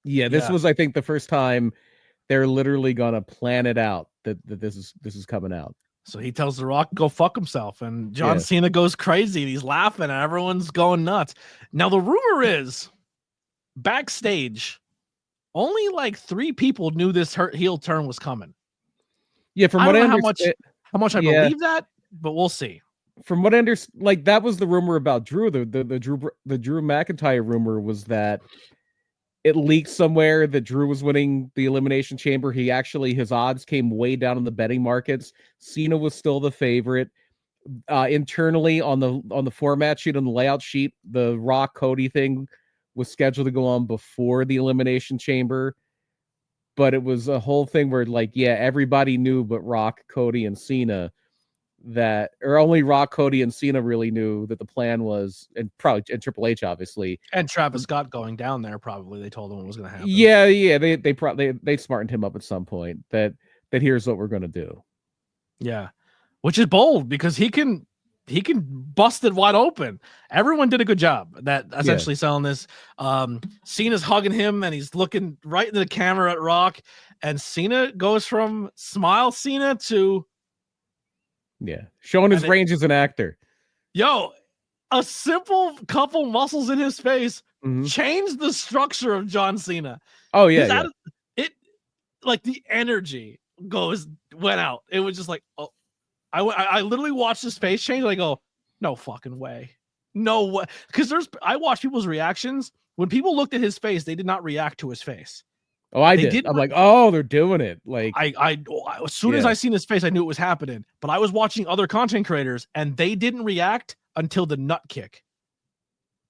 Yeah, this was, I think, the first time they're literally gonna plan it out that this is coming out. So he tells The Rock go fuck himself, and John Cena goes crazy. He's laughing, and everyone's going nuts. Now the rumor is, backstage, only like 3 people knew this heel turn was coming. Yeah, from what I understand, how much I believe that, but we'll see. From what I understand, like that was the rumor about Drew. The Drew McIntyre rumor was that it leaked somewhere that Drew was winning the Elimination Chamber. His odds came way down in the betting markets. Cena was still the favorite. Internally on the format sheet, on the layout sheet, the Rock Cody thing was scheduled to go on before the Elimination Chamber. But it was a whole thing where everybody knew but Rock, Cody, and Cena or only Rock, Cody, and Cena really knew that the plan was, and Triple H obviously, and Travis Scott going down there. Probably they told him what was going to happen. Yeah, they smartened him up at some point that here's what we're going to do. Yeah, which is bold because he can bust it wide open. Everyone did a good job that essentially selling this. Cena's hugging him and he's looking right into the camera at Rock, and Cena goes from smile Cena to. Yeah, showing his range as an actor. Yo, a simple couple muscles in his face changed the structure of John Cena. Oh yeah, it like the energy went out. It was just like, oh, I literally watched his face change. I go, no fucking way, no way. Because I watched people's reactions when people looked at his face. They did not react to his face. Oh, I did. I'm like, oh, they're doing it. Like as soon as I seen his face, I knew it was happening. But I was watching other content creators, and they didn't react until the nut kick.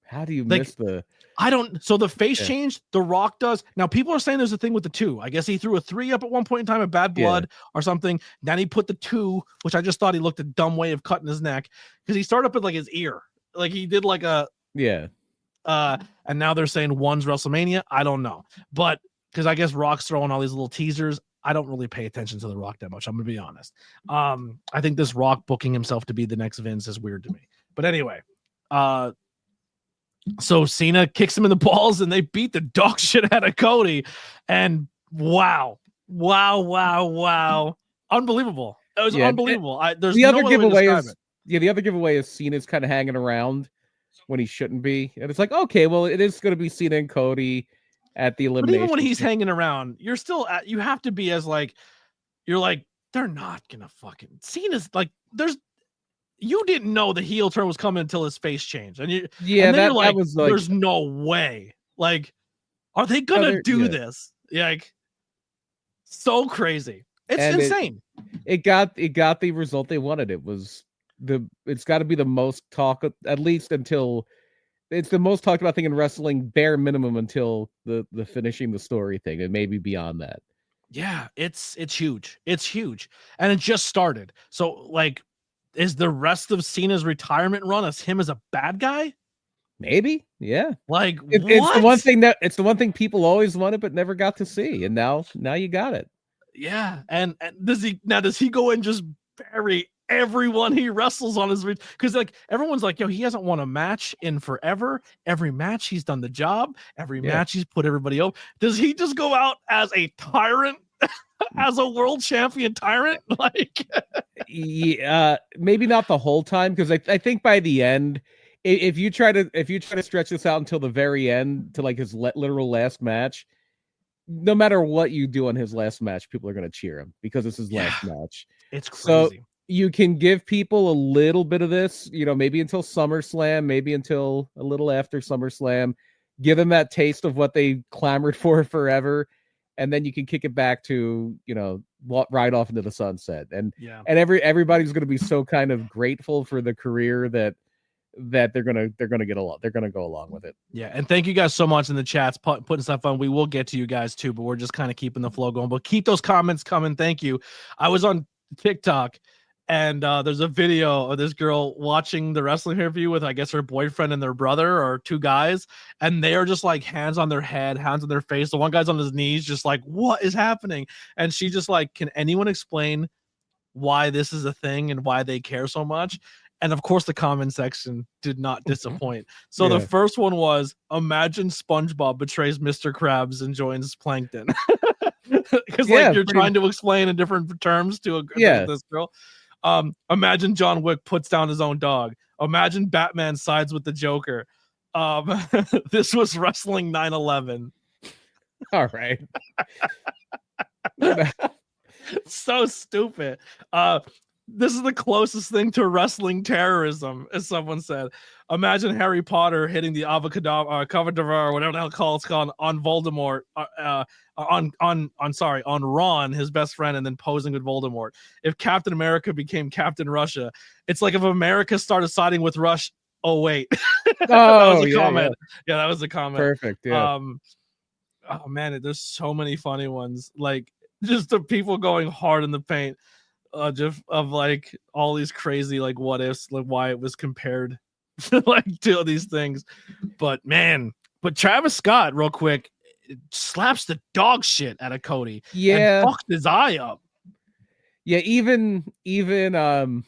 How do you miss the? I don't. So the face changed. The Rock does. Now people are saying there's a thing with the 2. I guess he threw a 3 up at one point in time of Bad Blood or something. Then he put the 2, which I just thought he looked a dumb way of cutting his neck because he started up with like his ear, like he did like a and now they're saying 1's WrestleMania. I don't know, but. Because I guess Rock's throwing all these little teasers. I don't really pay attention to The Rock that much. I'm going to be honest. I think this Rock booking himself to be the next Vince is weird to me. But anyway, so Cena kicks him in the balls and they beat the dog shit out of Cody. And wow. Unbelievable. It was unbelievable. There's the no other giveaway is the other giveaway is Cena's kind of hanging around when he shouldn't be. And it's like, okay, well, it is going to be Cena and Cody at the Elimination. But even when he's hanging around, you're still you have to be as like, you're like, they're not gonna fucking Cena's like, you didn't know the heel turn was coming until his face changed, and that was like, there's no way. Like, are they gonna do this? Like, so crazy. It's insane. It got the result they wanted. It was it's got to be the most talk, at least until it's the most talked about thing in wrestling, bare minimum, until the finishing the story thing, and maybe beyond that. Yeah, it's huge. It's huge. And it just started. So like, is the rest of Cena's retirement run as him as a bad guy? Maybe, yeah. Like, It's the what? one thing people always wanted but never got to see, and now you got it. Yeah, and does he go and just bury everyone he wrestles on his, because like everyone's like, yo, he hasn't won a match in forever. Every match he's done the job. Every match he's put everybody over. Does he just go out as a tyrant? As a world champion tyrant? Like, yeah, maybe not the whole time, because I think by the end, if you try to stretch this out until the very end to like his literal last match, no matter what you do on his last match, people are going to cheer him because it's his last match. It's crazy. So you can give people a little bit of this, maybe until SummerSlam, maybe until a little after SummerSlam, give them that taste of what they clamored for forever. And then you can kick it back to, right off into the sunset. And everybody's going to be so kind of grateful for the career that they're gonna get along. They're gonna go along with it. Yeah, and thank you guys so much in the chats putting stuff on. We will get to you guys too, but we're just kind of keeping the flow going. But keep those comments coming. Thank you. I was on TikTok, and there's a video of this girl watching the wrestling interview with, I guess, her boyfriend and their brother, or two guys, and they are just like hands on their head, hands on their face. The one guy's on his knees, just like, what is happening? And she just like, can anyone explain why this is a thing and why they care so much? And of course, the comment section did not disappoint. So the first one was, imagine SpongeBob betrays Mr. Krabs and joins Plankton. Because you're trying to explain in different terms to this girl. Imagine John Wick puts down his own dog. Imagine Batman sides with the Joker. This was wrestling 9/11. All right. So stupid. This is the closest thing to wrestling terrorism, as someone said. Imagine Harry Potter hitting the avocado, or whatever the hell it's called, on Voldemort, on Ron, his best friend, and then posing with Voldemort. If Captain America became Captain Russia, it's like if America started siding with Russia. Oh wait, that was a comment. Yeah, that was a comment. Perfect. Yeah. Oh man, there's so many funny ones. Like just the people going hard in the paint. Just of like all these crazy like what ifs, like why it was compared like to these things. But Travis Scott, real quick, slaps the dog shit out of Cody. Yeah, and fucked his eye up. Yeah, even The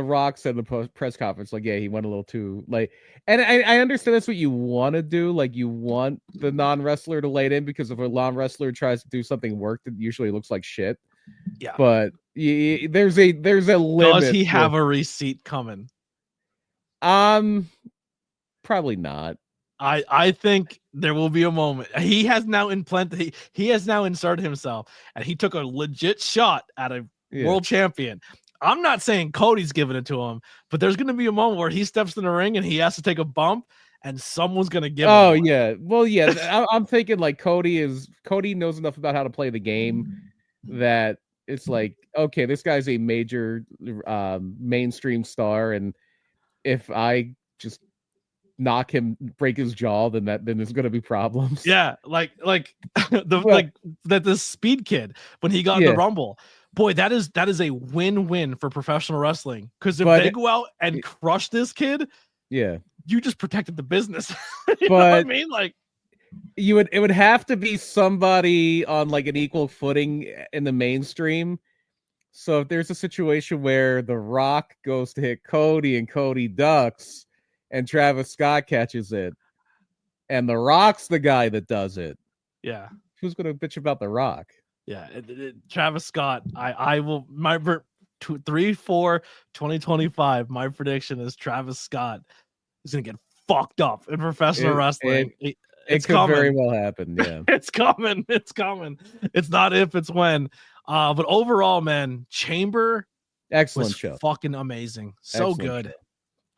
Rock said in the press conference, like, yeah, he went a little too like. And I understand that's what you want to do. Like, you want the non-wrestler to lay it in, because if a non-wrestler tries to do something work, that usually looks like shit. Yeah, but there's a limit. Does he have a receipt coming? Probably not. I think there will be a moment. He has now he has now inserted himself, and he took a legit shot at a world champion. I'm not saying Cody's giving it to him, but there's going to be a moment where he steps in the ring and he has to take a bump, and someone's going to give him one. Yeah. Well, yeah, I'm thinking like Cody knows enough about how to play the game that it's like, okay, this guy's a major mainstream star, and if I just knock him, break his jaw, then there's going to be problems. Yeah, like the Speed Kid when he got in the Rumble. Boy, that is a win-win for professional wrestling, because if they go out and crush this kid, you just protected the business. You know what I mean? Like, it would have to be somebody on like an equal footing in the mainstream. So if there's a situation where The Rock goes to hit Cody and Cody ducks and Travis Scott catches it, and The Rock's the guy that does it, who's going to bitch about The Rock? Yeah, Travis Scott. I will, my 3/4/2025. My prediction is Travis Scott is gonna get fucked up in professional wrestling. It could coming. Very well happen. Yeah, it's coming. It's coming. It's not if, it's when. But overall, man, Chamber, excellent show, fucking amazing, so excellent good.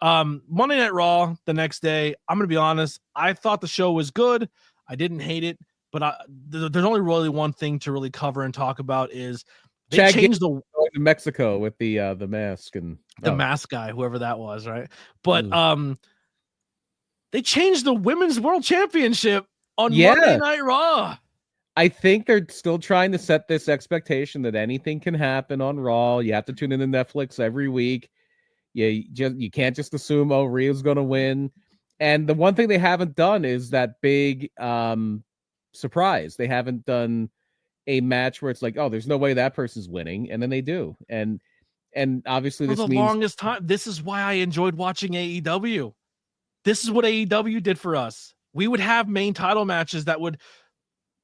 Show. Monday Night Raw the next day. I'm gonna be honest. I thought the show was good. I didn't hate it. But there's only really one thing to really cover and talk about is they changed the to Mexico with the mask and the mask guy, whoever that was, right? But Mm. they changed the Women's World Championship on Yeah. Monday Night Raw. I think they're still trying to set this expectation that anything can happen on Raw. You have to tune in to Netflix every week. You can't just assume, oh, Rhea's going to win. And the one thing they haven't done is that big surprise. They haven't done a match where it's like, oh, there's no way that person's winning, and then they do. And obviously For this the means longest time, this is why I enjoyed watching AEW. This is what AEW did for us. We would have main title matches that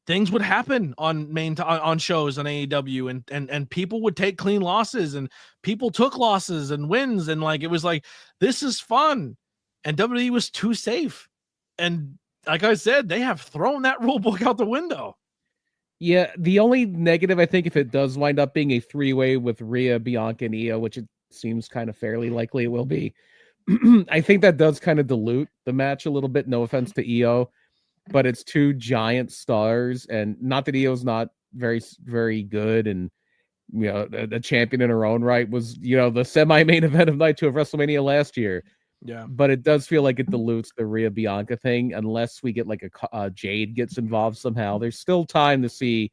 things would happen on on shows on AEW, and people would take clean losses, and people took losses and wins, and like it was like, this is fun. And WWE was too safe. And like I said, they have thrown that rule book out the window. Yeah, the only negative, I think, if it does wind up being a 3-way with Rhea, Bianca, and Io, which it seems kind of fairly likely it will be, I think that does kind of dilute the match a little bit. No offense to Io, but it's two giant stars, and not that Io's not very, very good, and a champion in her own right, was the semi-main event of night 2 of WrestleMania last year. Yeah, but it does feel like it dilutes the Rhea Bianca thing unless we get like a Jade gets involved somehow. There's still time to see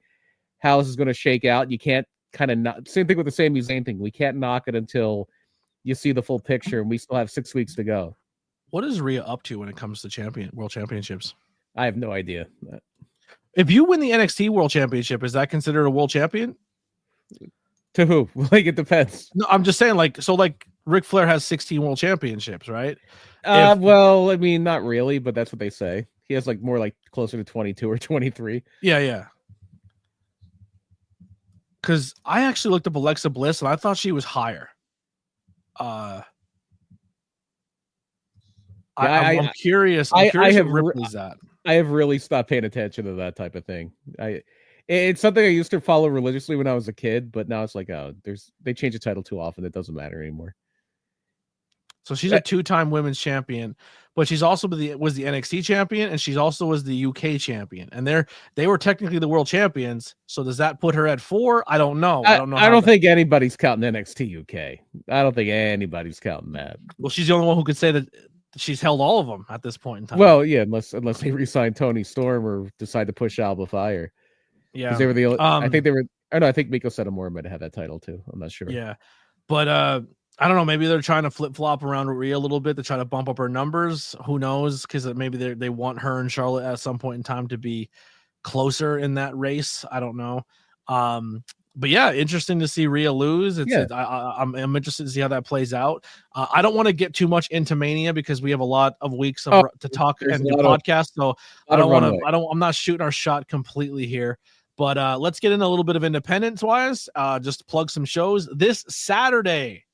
how this is going to shake out. You can't kind of not same thing with the Sami Zayn thing. We can't knock it until you see the full picture, and we still have 6 weeks to go. What is Rhea up to when it comes to world championships? I have no idea. If you win the NXT World Championship, is that considered a world champion? To who? Like, it depends. No, I'm just saying, like Ric Flair has 16 world championships, right? Well, I mean, not really, but that's what they say. He has more like closer to 22 or 23. Yeah. Because I actually looked up Alexa Bliss, and I thought she was higher. I'm curious. I'm curious if Ripley's at. I have really stopped paying attention to that type of thing. It's something I used to follow religiously when I was a kid, but now it's like, they change the title too often. It doesn't matter anymore. So she's a 2-time women's champion, but she's also was the NXT champion, and she's also was the UK champion. And they were technically the world champions. So does that put her at 4? I don't know. I don't think anybody's counting NXT UK. I don't think anybody's counting that. Well, she's the only one who could say that she's held all of them at this point in time. Well, yeah, unless they re-sign Tony Storm or decide to push Alba Fire. Yeah, because they were the only, I think they were. I know. I think Miko Satomura might have had that title too. I'm not sure. Yeah, but I don't know. Maybe they're trying to flip flop around Rhea a little bit to try to bump up her numbers. Who knows? Because maybe they want her and Charlotte at some point in time to be closer in that race. I don't know. But yeah, interesting to see Rhea lose. I'm interested to see how that plays out. I don't want to get too much into Mania because we have a lot of weeks to talk and do podcasts. So I don't want to. I'm not shooting our shot completely here. But let's get in a little bit of independence wise. Just plug some shows this Saturday.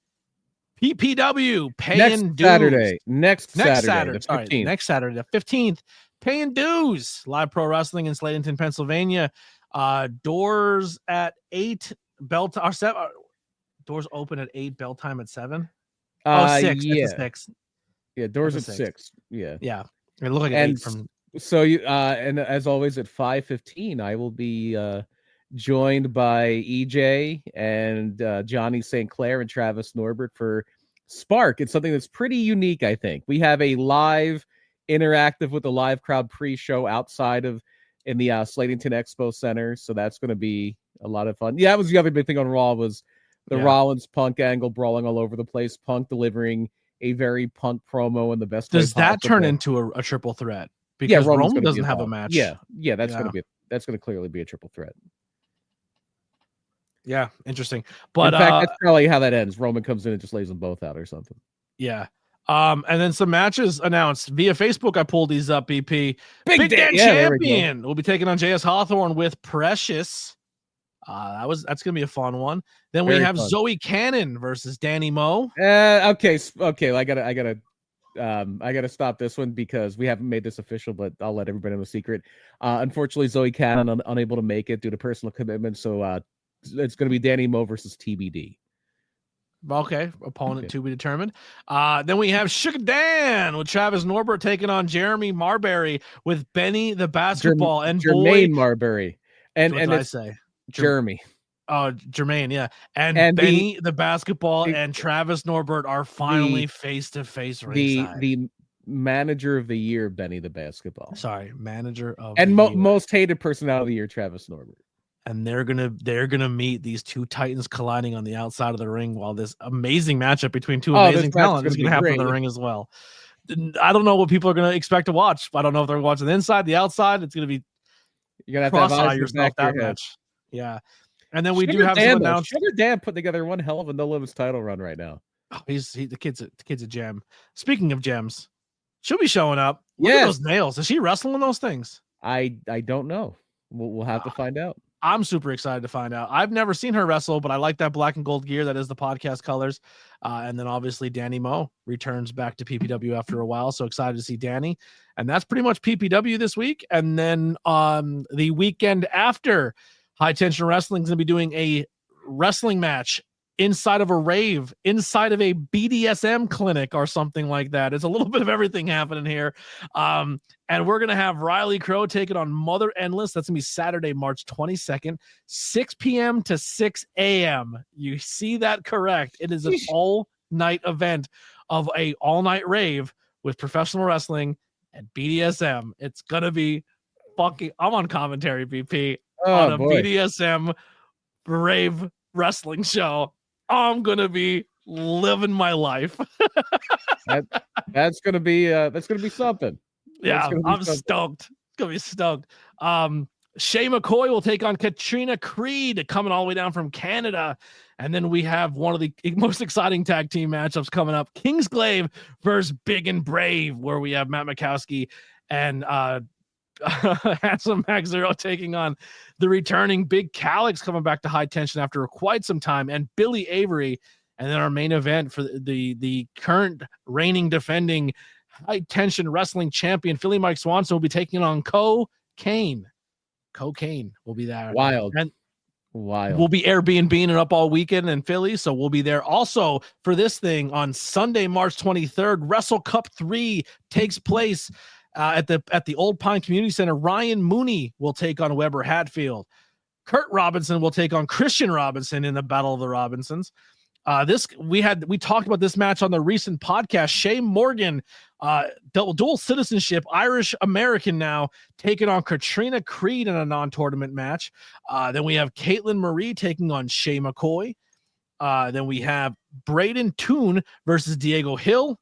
PPW paying dues. Next Saturday, the 15th. Next Saturday, the 15th, paying dues. Live pro wrestling in Slatington, Pennsylvania. Doors at 8. Doors open at 8. Bell time at 7. 6. Yeah. 6. Yeah, doors at 6. Yeah. It looked like 8 from. So you and as always at 5:15, I will be joined by EJ and Johnny St. Clair and Travis Norbert for Spark. It's something that's pretty unique, I think. We have a live interactive with the live crowd pre-show outside of in the Slatington Expo Center, so that's going to be a lot of fun. Yeah, that was the other big thing on Raw was the Rollins Punk angle brawling all over the place. Punk delivering a very Punk promo in the best way possible. Does that turn into a triple threat? Because Roman doesn't have a match. Yeah, that's going to clearly be a triple threat. Yeah, interesting. But in fact, that's probably how that ends. Roman comes in and just lays them both out or something. Yeah. And then some matches announced via Facebook. I pulled these up, BP. Big Dan Champion will be taking on JS Hawthorne with Precious. That's gonna be a fun one. Then we have Zoe Cannon versus Danny Moe. Okay. I gotta stop this one because we haven't made this official, but I'll let everybody know a secret. Unfortunately, Zoe Cannon unable to make it due to personal commitment, so it's gonna be Danny Moe versus TBD. Okay, opponent to be determined. Then we have Sugar Dan with Travis Norbert taking on Jeremy Marbury with Benny the Basketball and Jermaine Marbury. And I say Jeremy. Jermaine, yeah. And And Benny, the basketball, the and Travis Norbert are finally face-to-face ringside. the manager of the year, Benny the basketball. Sorry, manager of And the year. most hated personality of the year, Travis Norbert. And they're gonna meet these two titans colliding on the outside of the ring while this amazing matchup between two amazing talent is gonna happen in the ring as well. I don't know what people are gonna expect to watch. I don't know if they're watching the inside, the outside. It's gonna be you're gonna have to have yourself that match. Yeah. And then we Sugar do have Dan, some announced. Sugar Dan put together one hell of a no limits title run right now. Oh, the kid's a gem. Speaking of gems, she'll be showing up. Look at those nails. Is she wrestling those things? I don't know. We'll have to find out. I'm super excited to find out. I've never seen her wrestle, but I like that black and gold gear. That is the podcast colors. And then obviously Danny Moe returns back to PPW after a while. So excited to see Danny. And that's pretty much PPW this week. And then the weekend after, High Tension Wrestling is going to be doing a wrestling match inside of a rave, inside of a BDSM clinic or something like that. It's a little bit of everything happening here. And we're going to have Riley Crow taking on Mother Endless. That's going to be Saturday, March 22nd, 6 p.m. to 6 a.m. You see that correct. It is an all-night event of a all-night rave with professional wrestling and BDSM. It's going to be fucking... I'm on commentary, BP, on a BDSM rave wrestling show. I'm going to be living my life. That's going to be something. Yeah, I'm stoked. It's going to be stoked. Shay McCoy will take on Katrina Creed, coming all the way down from Canada. And then we have one of the most exciting tag team matchups coming up, Kingsglaive versus Big and Brave, where we have Matt Mikowski and Handsome Max Zero taking on the returning Big Calix, coming back to High Tension after quite some time, and Billy Avery. And then our main event for the current reigning defending High Tension Wrestling champion Philly Mike Swanson will be taking on Cocaine. Cocaine will be there. Wild. We'll be Airbnb-ing it up all weekend in Philly, so we'll be there. Also, for this thing, on Sunday, March 23rd, Wrestle Cup 3 takes place at the Old Pine Community Center. Ryan Mooney will take on Weber Hatfield. Kurt Robinson will take on Christian Robinson in the Battle of the Robinsons. We talked about this match on the recent podcast. Shay Morgan, dual citizenship, Irish American now, taking on Katrina Creed in a non-tournament match. Then we have Caitlin Marie taking on Shay McCoy. Then we have Braden Toon versus Diego Hill.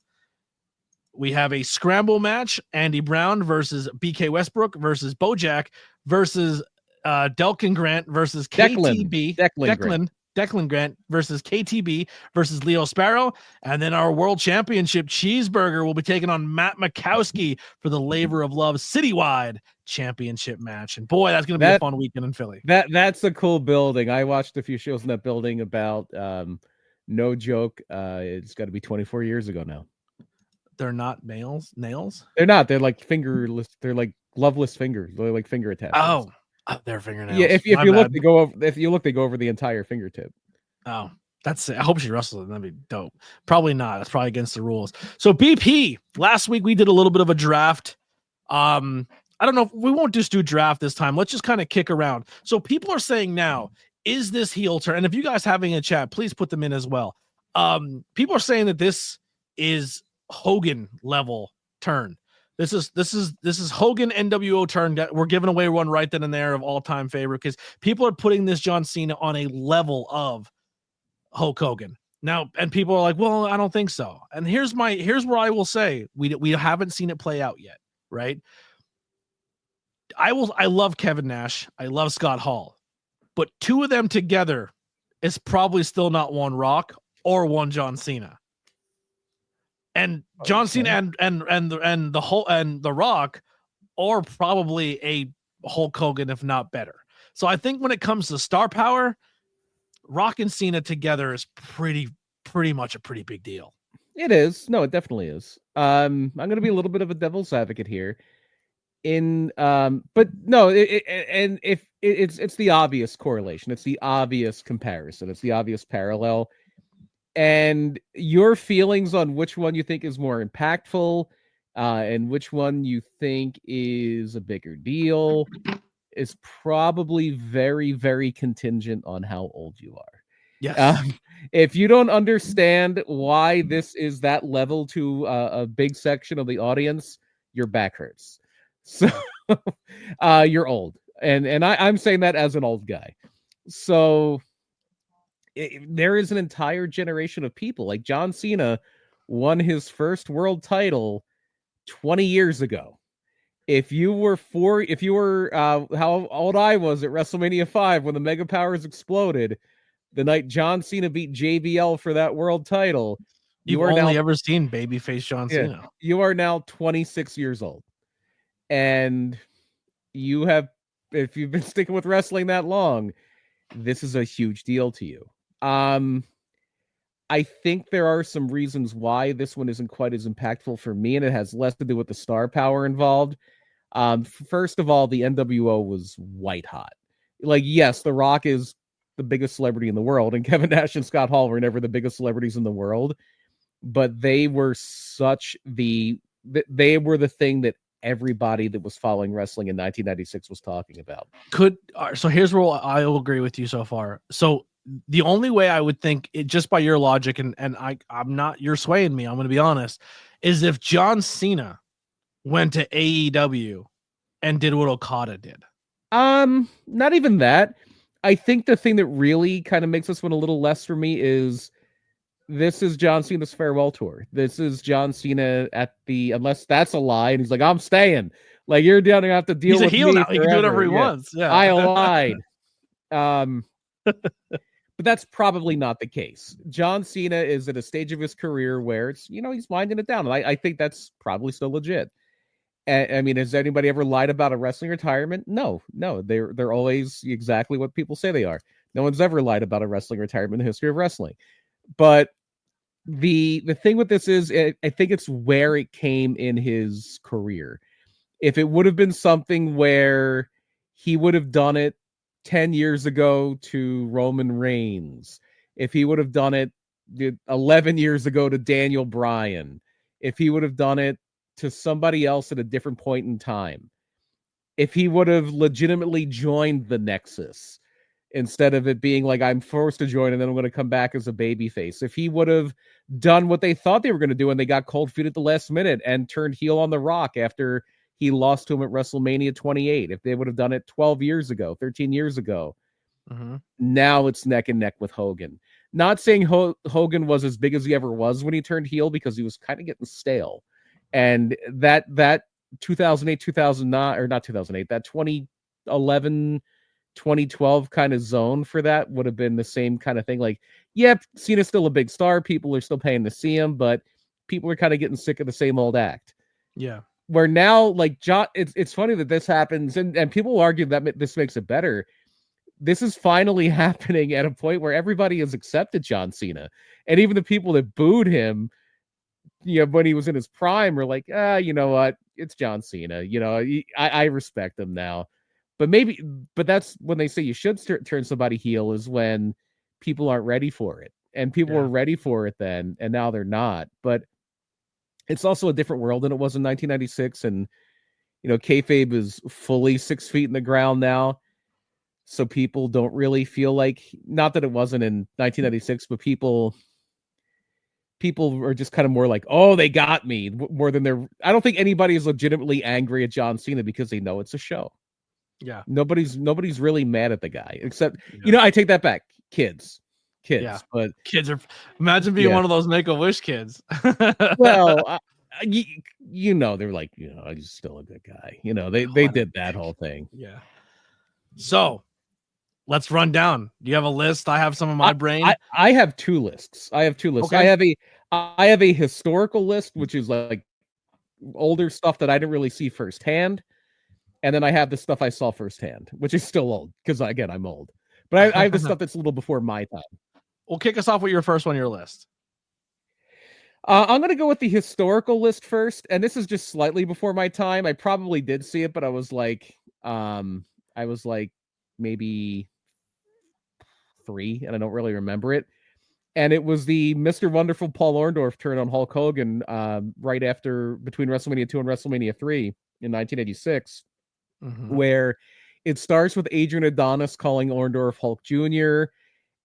We have a scramble match, Andy Brown versus BK Westbrook versus Bojack versus Delkin Grant versus KTB. Declan Grant versus KTB versus Leo Sparrow. And then our World Championship Cheeseburger will be taking on Matt Mikowski for the Labor of Love Citywide Championship match. And boy, that's going to be a fun weekend in Philly. That's a cool building. I watched a few shows in that building about, no joke, it's got to be 24 years ago now. They're not nails? They're not. They're like fingerless. They're like gloveless fingers. They're like finger attachments. Oh, they're fingernails. Yeah, if you look, they go over. If you look, they go over the entire fingertip. Oh, that's it. I hope she wrestles it. That'd be dope. Probably not. That's probably against the rules. So BP, last week we did a little bit of a draft. I don't know. We won't just do draft this time. Let's just kind of kick around. So people are saying now, is this heel turn? And if you guys having a chat, please put them in as well. People are saying that this is Hogan level turn. This is Hogan NWO turn. We're giving away one right then and there of all-time favorite because people are putting this John Cena on a level of Hulk Hogan now, and people are like, well, I don't think so. And here's where I will say we haven't seen it play out yet, right? I love Kevin Nash, I love Scott Hall, but two of them together is probably still not one Rock or one John Cena. And John Cena and the Rock are probably a Hulk Hogan, if not better. So I think when it comes to star power, Rock and Cena together is pretty much a pretty big deal. It is. No, it definitely is. I'm going to be a little bit of a devil's advocate here. But no, it's the obvious correlation. It's the obvious comparison. It's the obvious parallel. And your feelings on which one you think is more impactful, and which one you think is a bigger deal. is probably very, very contingent on how old you are. Yes. If you don't understand why this is that level to a big section of the audience, your back hurts. So you're old. And I'm saying that as an old guy. So there is an entire generation of people. Like John Cena won his first world title 20 years ago. If you were how old I was at WrestleMania 5 when the Mega Powers exploded, the night John Cena beat JBL for that world title, You've only ever seen babyface John Cena. You are now 26 years old. And you have, if you've been sticking with wrestling that long, this is a huge deal to you. I think there are some reasons why this one isn't quite as impactful for me, and it has less to do with the star power involved. First of all, the NWO was white hot. Like, yes, The Rock is the biggest celebrity in the world, and Kevin Nash and Scott Hall were never the biggest celebrities in the world, but they were they were the thing that everybody that was following wrestling in 1996 was talking about. So here's where I will agree with you so far. So the only way I would think it, just by your logic, and I'm not, you're swaying me, I'm going to be honest, is if John Cena went to AEW and did what Okada did. Not even that. I think the thing that really kind of makes this one a little less for me is this is John Cena's farewell tour. This is John Cena at the, unless that's a lie, and he's like, I'm staying. Like, you're down to have to deal with me. He's a heel now. He can do whatever he wants. Yeah. I lied. But that's probably not the case. John Cena is at a stage of his career where it's, he's winding it down. And I think that's probably still legit. I mean, has anybody ever lied about a wrestling retirement? No. They're always exactly what people say they are. No one's ever lied about a wrestling retirement in the history of wrestling. But the thing with this is, I think it's where it came in his career. If it would have been something where he would have done it 10 years ago to Roman Reigns, if he would have done it 11 years ago to Daniel Bryan, if he would have done it to somebody else at a different point in time, if he would have legitimately joined the Nexus instead of it being like, I'm forced to join and then I'm going to come back as a babyface, if he would have done what they thought they were going to do and they got cold feet at the last minute and turned heel on The Rock after he lost to him at WrestleMania 28, if they would have done it 12 years ago, 13 years ago, now it's neck and neck with Hogan. Not saying Hogan was as big as he ever was when he turned heel, because he was kind of getting stale. And that 2008, 2009, or not 2008, that 2011, 2012 kind of zone for that would have been the same kind of thing. Like, yep, Cena's still a big star. People are still paying to see him, but people are kind of getting sick of the same old act. Yeah. Where now, like, John, it's funny that this happens, and people argue that this makes it better. This is finally happening at a point where everybody has accepted John Cena. And even the people that booed him, when he was in his prime, were like, you know what? It's John Cena. I respect him now. But that's when they say you should turn somebody heel, is when people aren't ready for it. And people were ready for it then, and now they're not. But it's also a different world than it was in 1996. And, kayfabe is fully 6 feet in the ground now. So people don't really feel like, not that it wasn't in 1996, but people are just kind of more like, oh, they got me, more than I don't think anybody is legitimately angry at John Cena because they know it's a show. Yeah. Nobody's really mad at the guy, except, I take that back. Kids, but kids are, imagine being one of those Make-A-Wish kids. Well, they're like, he's still a good guy. They did that whole thing. Yeah. So let's run down. Do you have a list? I have some in my brain. I have two lists. Okay. I have a historical list, which is like older stuff that I didn't really see firsthand. And then I have the stuff I saw firsthand, which is still old, because again, I'm old. But I have the stuff that's a little before my time. Well, kick us off with your first one on your list. I'm going to go with the historical list first. And this is just slightly before my time. I probably did see it, but I was like maybe 3, and I don't really remember it. And it was the Mr. Wonderful Paul Orndorff turn on Hulk Hogan right after, between WrestleMania 2 and WrestleMania 3 in 1986, where it starts with Adrian Adonis calling Orndorff Hulk Jr.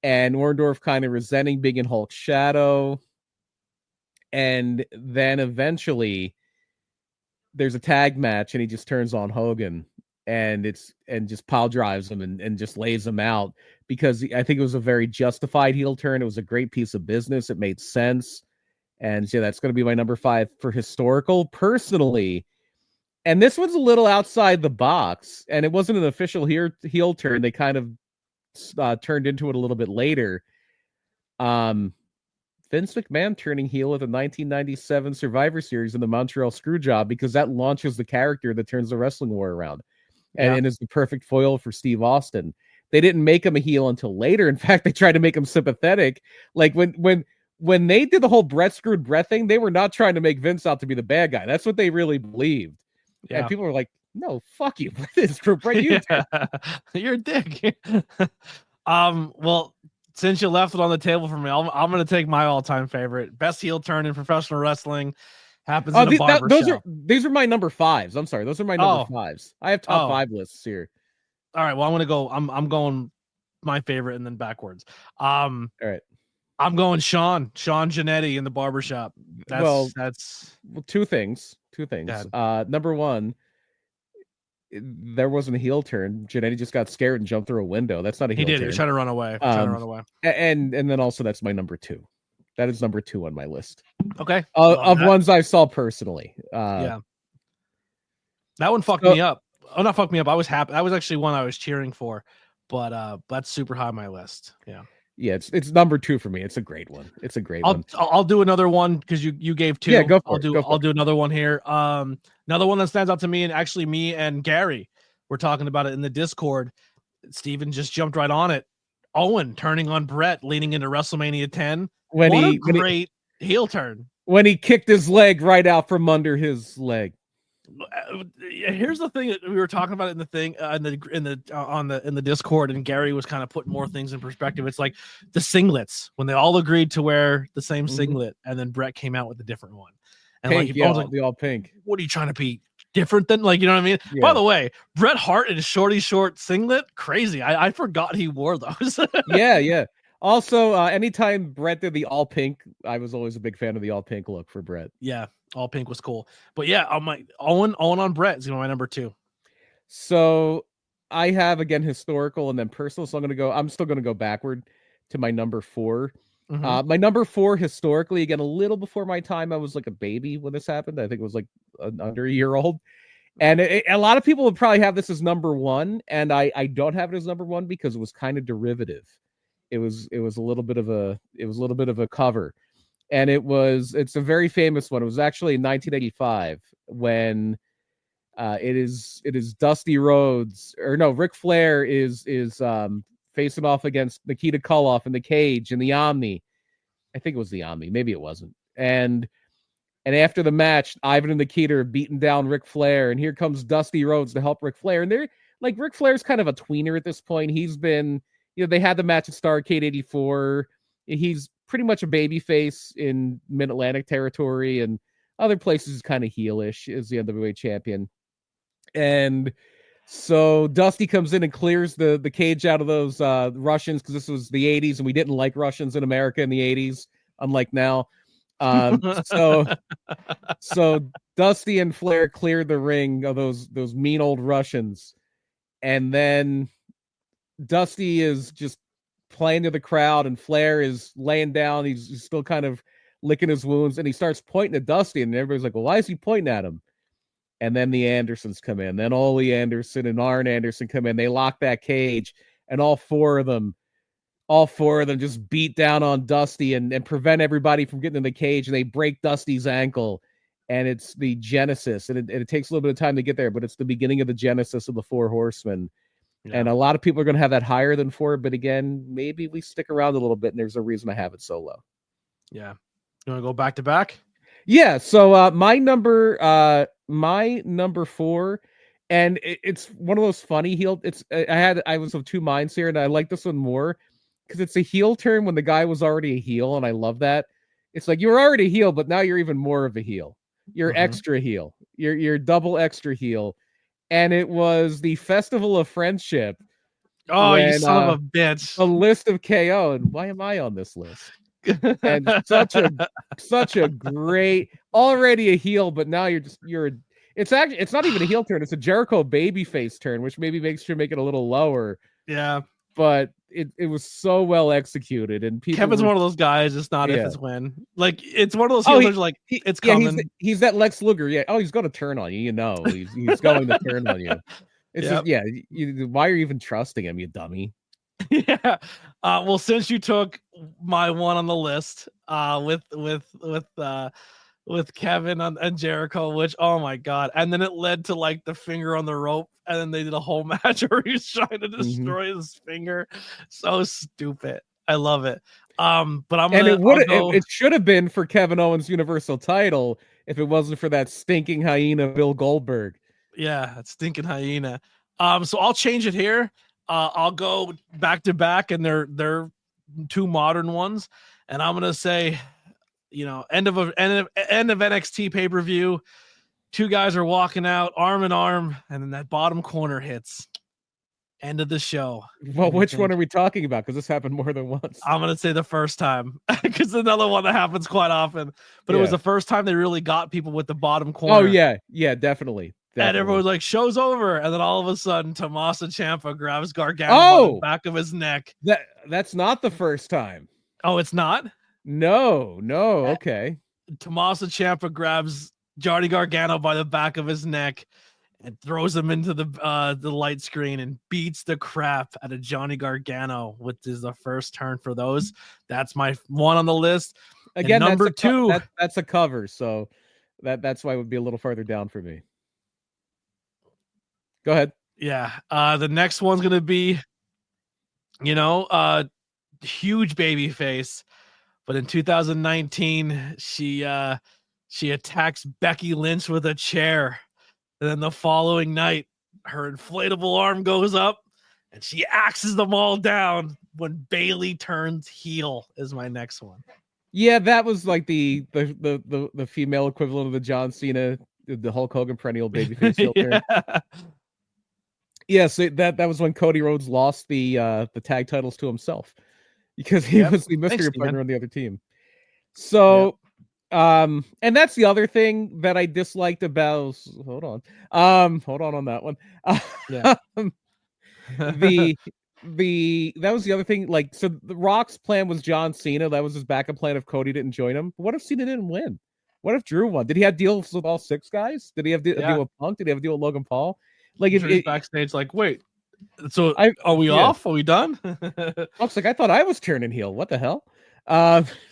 and Orndorff kind of resenting being in Hulk's shadow. And then eventually there's a tag match and he just turns on Hogan and just pile drives him and just lays him out, because I think it was a very justified heel turn. It was a great piece of business. It made sense. And yeah, that's going to be my number 5 for historical. Personally, and this one's a little outside the box, and it wasn't an official heel turn. They kind of turned into it a little bit later. Vince McMahon turning heel at the 1997 Survivor Series in the Montreal Screwjob, because that launches the character that turns the wrestling war around, and is the perfect foil for Steve Austin. They didn't make him a heel until later. In fact, they tried to make him sympathetic. Like when they did the whole Brett screwed Brett thing, they were not trying to make Vince out to be the bad guy. That's what they really believed. Yeah. And people were like, no, fuck you. Brett, you're a dick. Well, since you left it on the table for me, I'm going to take my all-time favorite. Best heel turn in professional wrestling happens in a barber shop. These are my number 5s. I'm sorry. Those are my number 5s. I have top 5 lists here. All right. Well, I'm going to go. I'm going my favorite and then backwards. All right. I'm going Sean Jannetty in the barbershop. That's two things. Number 1, there wasn't a heel turn. Jannetty just got scared and jumped through a window. That's not a heel turn. He was trying to run away. And then also that's my number 2. That is number 2 on my list. Okay. Of ones I saw personally. Yeah. That one fucked me up. Oh, not fucked me up. I was happy. That was actually one I was cheering for, but that's super high on my list. Yeah. Yeah, it's number 2 for me. It's a great one. I'll do another one because you gave 2. Yeah, go for I'll do another one here. Another one that stands out to me, and actually me and Gary were talking about it in the Discord. Steven just jumped right on it. Owen turning on Brett leading into WrestleMania 10. Great heel turn. When he kicked his leg right out from under his leg. Here's the thing that we were talking about in the thing in the Discord, and Gary was kind of putting more things in perspective. It's like the singlets, when they all agreed to wear the same singlet, and then Brett came out with a different one. And pink, the all pink. What are you trying to be different than? Like, you know what I mean? Yeah. By the way, Bret Hart in a short singlet, crazy. I forgot he wore those. Yeah. Also, anytime Bret did the all pink, I was always a big fan of the all pink look for Bret. Yeah, all pink was cool. But yeah, I'm like Owen on Bret is my number 2. So I have, again, historical and then personal. So I'm still gonna go backward to my number 4. Mm-hmm. My number 4 historically, again, a little before my time. I was like a baby when this happened. I think it was like under a year old. And a lot of people would probably have this as number 1, and I don't have it as number 1 because it was kind of derivative. It was a little bit of a cover, and it's a very famous one. It was actually in 1985 when it is Dusty Rhodes, or no, Ric Flair is facing off against Nikita Koloff in the cage in the Omni. I think it was the Omni, maybe it wasn't. And after the match, Ivan and Nikita are beating down Ric Flair, and here comes Dusty Rhodes to help Ric Flair. And they're like, Ric Flair's kind of a tweener at this point. He's been, they had the match at Starrcade 84. He's pretty much a babyface in Mid-Atlantic territory, and other places is kind of heelish as the NWA champion. And so Dusty comes in and clears the cage out of those Russians, because this was the 80s, and we didn't like Russians in America in the 80s, unlike now. So Dusty and Flair cleared the ring of those mean old Russians, and then Dusty is just playing to the crowd, and Flair is laying down. He's still kind of licking his wounds, and he starts pointing at Dusty, and everybody's like, well, why is he pointing at him? And then the Andersons come in. Then Ole Anderson and Arn Anderson come in. They lock that cage, and all four of them just beat down on Dusty and prevent everybody from getting in the cage, and they break Dusty's ankle. And it's the genesis, and it takes a little bit of time to get there, but it's the beginning of the genesis of the Four Horsemen. Yeah. And a lot of people are going to have that higher than 4, but again, maybe we stick around a little bit, and there's a reason I have it so low. Yeah. You want to go back to back? Yeah. So my number 4, and it's one of those funny heel. I was of two minds here, and I like this one more because it's a heel turn when the guy was already a heel, and I love that. It's like, you were already a heel, but now you're even more of a heel. You're extra heel. You're double extra heel. and it was the Festival of Friendship Oh, you when son of a bitch. a list of KO, and why am I on this list? And such a great, already a heel, but now it's not even a heel turn, it's a Jericho babyface turn, which maybe makes you make it a little lower. Yeah. But it was so well executed, and Kevin's one of those guys. It's not if it's when. Like it's one of those heels. Like it's coming. He's that Lex Luger. Yeah. Oh, he's going to turn on you. You know, he's going to turn on you. It's just why are you even trusting him, you dummy? Yeah. Well, since you took my one on the list, with Kevin and Jericho, which oh my god, and then it led to like the finger on the rope, and then they did a whole match where he was trying to destroy his finger. So stupid. I love it. But it should have been for Kevin Owens' Universal title if it wasn't for that stinking hyena Bill Goldberg. Yeah, that stinking hyena. So I'll change it here. I'll go back to back, and they're two modern ones, and I'm gonna say, end of NXT pay-per-view. Two guys are walking out arm in arm, and then that bottom corner hits. End of the show. Well, which one are we talking about? Because this happened more than once. I'm gonna say the first time, because another one that happens quite often. But it was the first time they really got people with the bottom corner. Oh yeah, definitely. And everyone's like, show's over. And then all of a sudden, Tommaso Ciampa grabs Gargano by the back of his neck. That's not the first time. Oh, it's not? No. Okay. Tommaso Ciampa grabs Johnny Gargano by the back of his neck and throws him into the light screen and beats the crap out of Johnny Gargano, which is the first turn for those. That's my one on the list. Again, and number two. That's a cover. So that's why it would be a little farther down for me. Go ahead. Yeah. The next one's going to be, huge baby face. But in 2019, she attacks Becky Lynch with a chair. And then the following night, her inflatable arm goes up and she axes them all down when Bayley turns heel is my next one. Yeah, that was like the female equivalent of the John Cena, the Hulk Hogan perennial babyface heel turn. Yes, that was when Cody Rhodes lost the tag titles to himself because he was the mystery partner on the other team. So, and that's the other thing that I disliked about. Hold on on that one. That was the other thing. Like, so the Rock's plan was John Cena. That was his backup plan if Cody didn't join him. But what if Cena didn't win? What if Drew won? Did he have deals with all six guys? Did he have a deal with Punk? Did he have a deal with Logan Paul? Like, if backstage, like, wait, so are we off? Are we done? Looks like I thought I was turning heel. What the hell?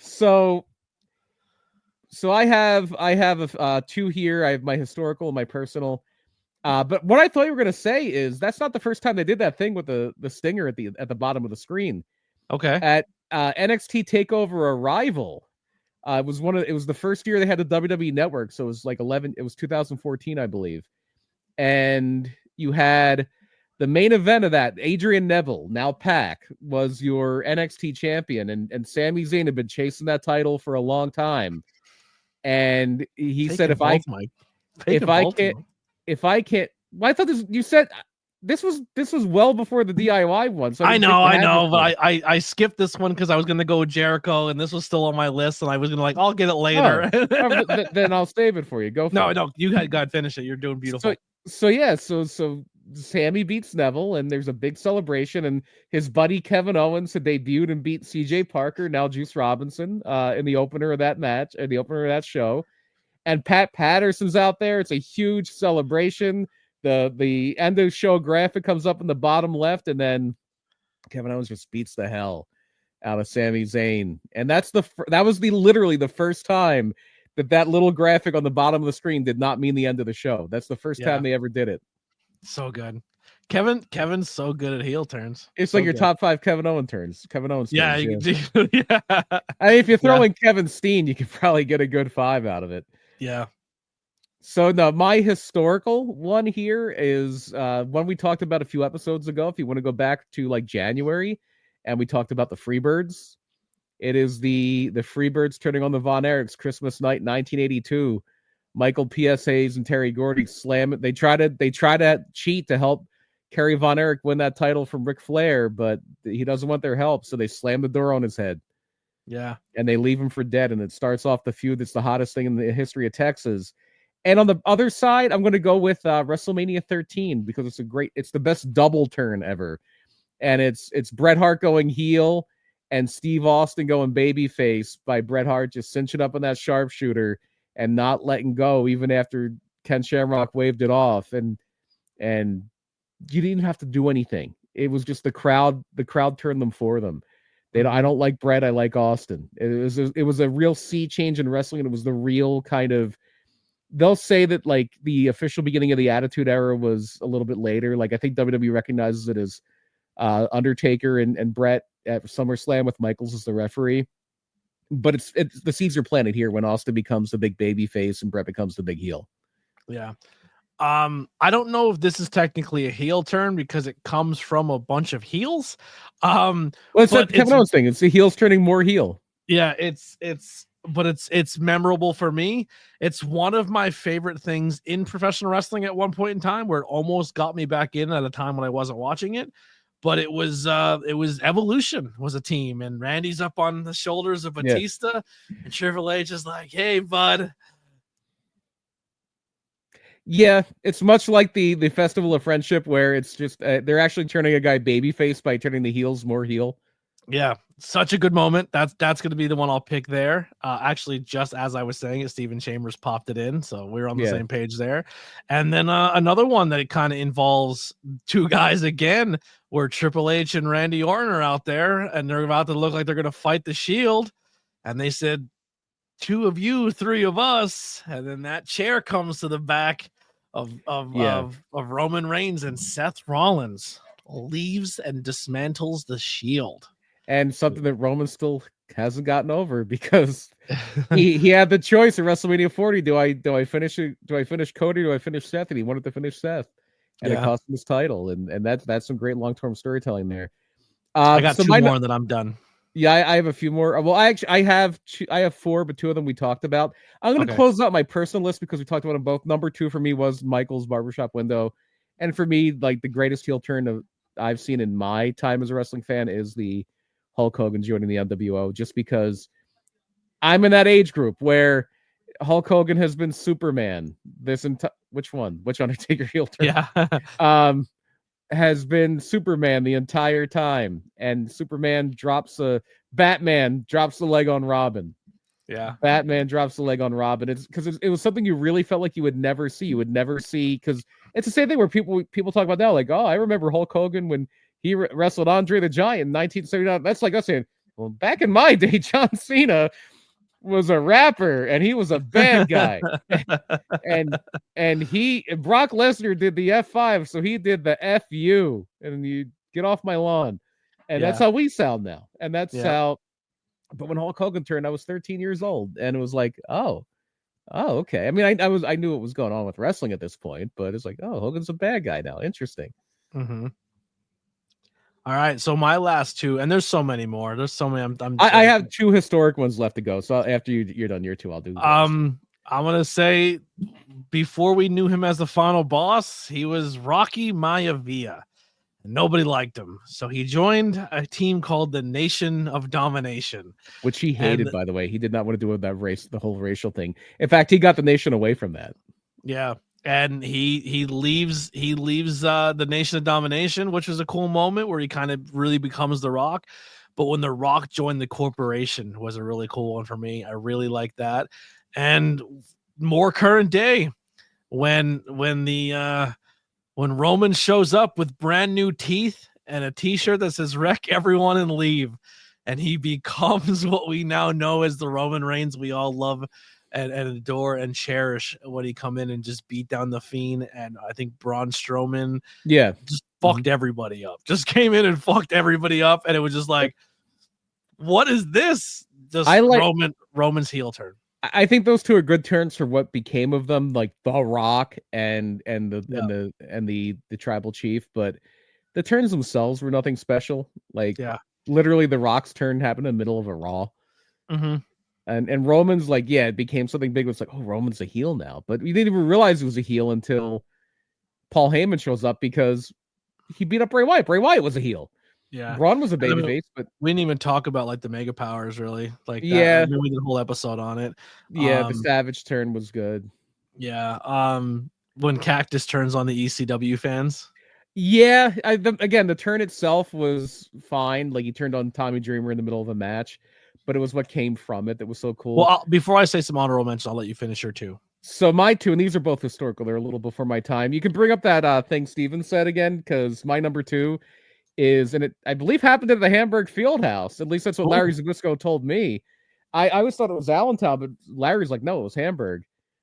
So I have two here. I have my historical and my personal. But what I thought you were gonna say is that's not the first time they did that thing with the stinger at the bottom of the screen. Okay. At NXT Takeover Arrival, it was the first year they had the WWE Network, so it was like 2014, I believe. And you had the main event of that, Adrian Neville, now Pac, was your NXT champion, and Sami Zayn had been chasing that title for a long time. And he said, if I can't, well, I thought you said this was well before the DIY one. So I know, but I skipped this one because I was gonna go with Jericho, and this was still on my list, and I was gonna I'll get it later. Then I'll save it for you. Go for it. No, you got to finish it. You're doing beautiful. So Sammy beats Neville, and there's a big celebration, and his buddy Kevin Owens had debuted and beat CJ Parker, now Juice Robinson, in the opener of that match, in the opener of that show. And Pat Patterson's out there. It's a huge celebration. The end of the show graphic comes up in the bottom left, and then Kevin Owens just beats the hell out of Sami Zayn. And that was literally the first time that little graphic on the bottom of the screen did not mean the end of the show. That's the first time they ever did it. So good. Kevin's so good at heel turns. It's so like your top 5 Kevin Owens turns. Yeah. I mean, if you throw in Kevin Steen, you could probably get a good 5 out of it. Yeah. So no, my historical one here is one we talked about a few episodes ago. If you want to go back to like January, and we talked about the Freebirds. It is the Freebirds turning on the Von Erichs Christmas night 1982 Michael PSAs and Terry Gordy slam it. They try to cheat to help Kerry Von Erich win that title from Ric Flair, but he doesn't want their help, so they slam the door on his head. Yeah. And they leave him for dead, and it starts off the feud that's the hottest thing in the history of Texas. And on the other side, I'm going to go with WrestleMania 13 because it's the best double turn ever. And it's Bret Hart going heel and Steve Austin going babyface by Bret Hart just cinching up on that sharpshooter and not letting go even after Ken Shamrock waved it off. And you didn't have to do anything. It was just the crowd turned them for them. I don't like Bret, I like Austin. It was a real sea change in wrestling, and it was the real kind of, they'll say that like the official beginning of the Attitude Era was a little bit later. Like I think WWE recognizes it as Undertaker and Bret at SummerSlam with Michaels as the referee. But it's the seeds are planted here when Austin becomes the big baby face and Bret becomes the big heel. Yeah. I don't know if this is technically a heel turn because it comes from a bunch of heels. Well, it's that Kevin Owens thing. It's the heels turning more heel. Yeah, it's memorable for me. It's one of my favorite things in professional wrestling at one point in time, where it almost got me back in at a time when I wasn't watching it. But it was Evolution was a team, and Randy's up on the shoulders of Batista, and Triple H is like, "Hey, bud." Yeah, it's much like the Festival of Friendship, where it's just they're actually turning a guy babyface by turning the heels more heel. Yeah, such a good moment. That's going to be the one I'll pick there. Actually, just as I was saying it, Steven Chambers popped it in, so we're on the same page there. And then another one that it kind of involves two guys again, where Triple H and Randy Orton are out there, and they're about to look like they're going to fight the Shield, and they said, 2 of you, 3 of us, and then that chair comes to the back of Roman Reigns, and Seth Rollins leaves and dismantles the Shield. And something that Roman still hasn't gotten over, because he had the choice at WrestleMania 40. Do I finish Cody? Do I finish Seth? And he wanted to finish Seth, and it cost him his title. And that's some great long-term storytelling there. I got 2 more that I'm done. Yeah, I have a few more. Well, I have 4, but 2 of them we talked about. I'm going to close out my personal list because we talked about them both. Number 2 for me was Michael's barbershop window, and for me, like the greatest heel turn I've seen in my time as a wrestling fan is the Hulk Hogan joining the NWO, just because I'm in that age group where Hulk Hogan has been Superman. Which Undertaker heel turn? Yeah. Has been Superman the entire time, and Batman drops the leg on Robin. Yeah. Batman drops the leg on Robin. It's because it was something you really felt like you would never see. You would never see, because it's the same thing where people talk about now, like, oh, I remember Hulk Hogan when he wrestled Andre the Giant in 1979. That's like us saying, well, back in my day, John Cena was a rapper and he was a bad guy. and Brock Lesnar did the F5, so he did the FU, and you get off my lawn. And that's how we sound now. And that's how. But when Hulk Hogan turned, I was 13 years old, and it was like, oh, okay. I mean, I knew what was going on with wrestling at this point, but it's like, oh, Hogan's a bad guy now. Interesting. Mm-hmm. All right, so my last 2, and there's so many more. There's so many. I have 2 historic ones left to go. So after you're done your 2, I'll do those. I'm gonna say, before we knew him as the final boss, he was Rocky Maivia. Nobody liked him, so he joined a team called the Nation of Domination, which he hated. By the way, he did not want to do with that the whole racial thing. In fact, he got the Nation away from that. Yeah. And he leaves the Nation of Domination, which was a cool moment where he kind of really becomes The Rock. But when The Rock joined the corporation was a really cool one for me. I really like that. And more current day, when Roman shows up with brand new teeth and a t-shirt that says "Wreck everyone and leave," and he becomes what we now know as the Roman Reigns we all love and adore and cherish, when he come in and just beat down the Fiend. And I think Braun Strowman just fucked everybody up. Just came in and fucked everybody up, and it was just like, what is this? Just Roman's heel turn. I think those 2 are good turns for what became of them, like The Rock and the tribal chief. But the turns themselves were nothing special. Like, literally, The Rock's turn happened in the middle of a Raw. Mm-hmm. And Roman's like, yeah, it became something big. It's like, oh, Roman's a heel now. But we didn't even realize he was a heel until Paul Heyman shows up because he beat up Bray Wyatt. Bray Wyatt was a heel. Yeah. Braun was a And I mean, babyface, but we didn't even talk about like the mega powers really. Like that. I yeah, mean, we did a whole episode on it. the Savage turn was good. Yeah. When Cactus turns on the ECW fans. Yeah, again, the turn itself was fine. Like he turned on Tommy Dreamer in the middle of a match, but it was what came from it that was so cool. Well, before I say some honorable mentions, I'll let you finish your two. So my two, and these are both historical. They're a little before my time. You can bring up that thing Steven said again, because my number two is, and it I believe happened at the Hamburg Fieldhouse. At least that's what Larry Zbyszko told me. I always thought it was Allentown, but Larry's like, no, it was Hamburg.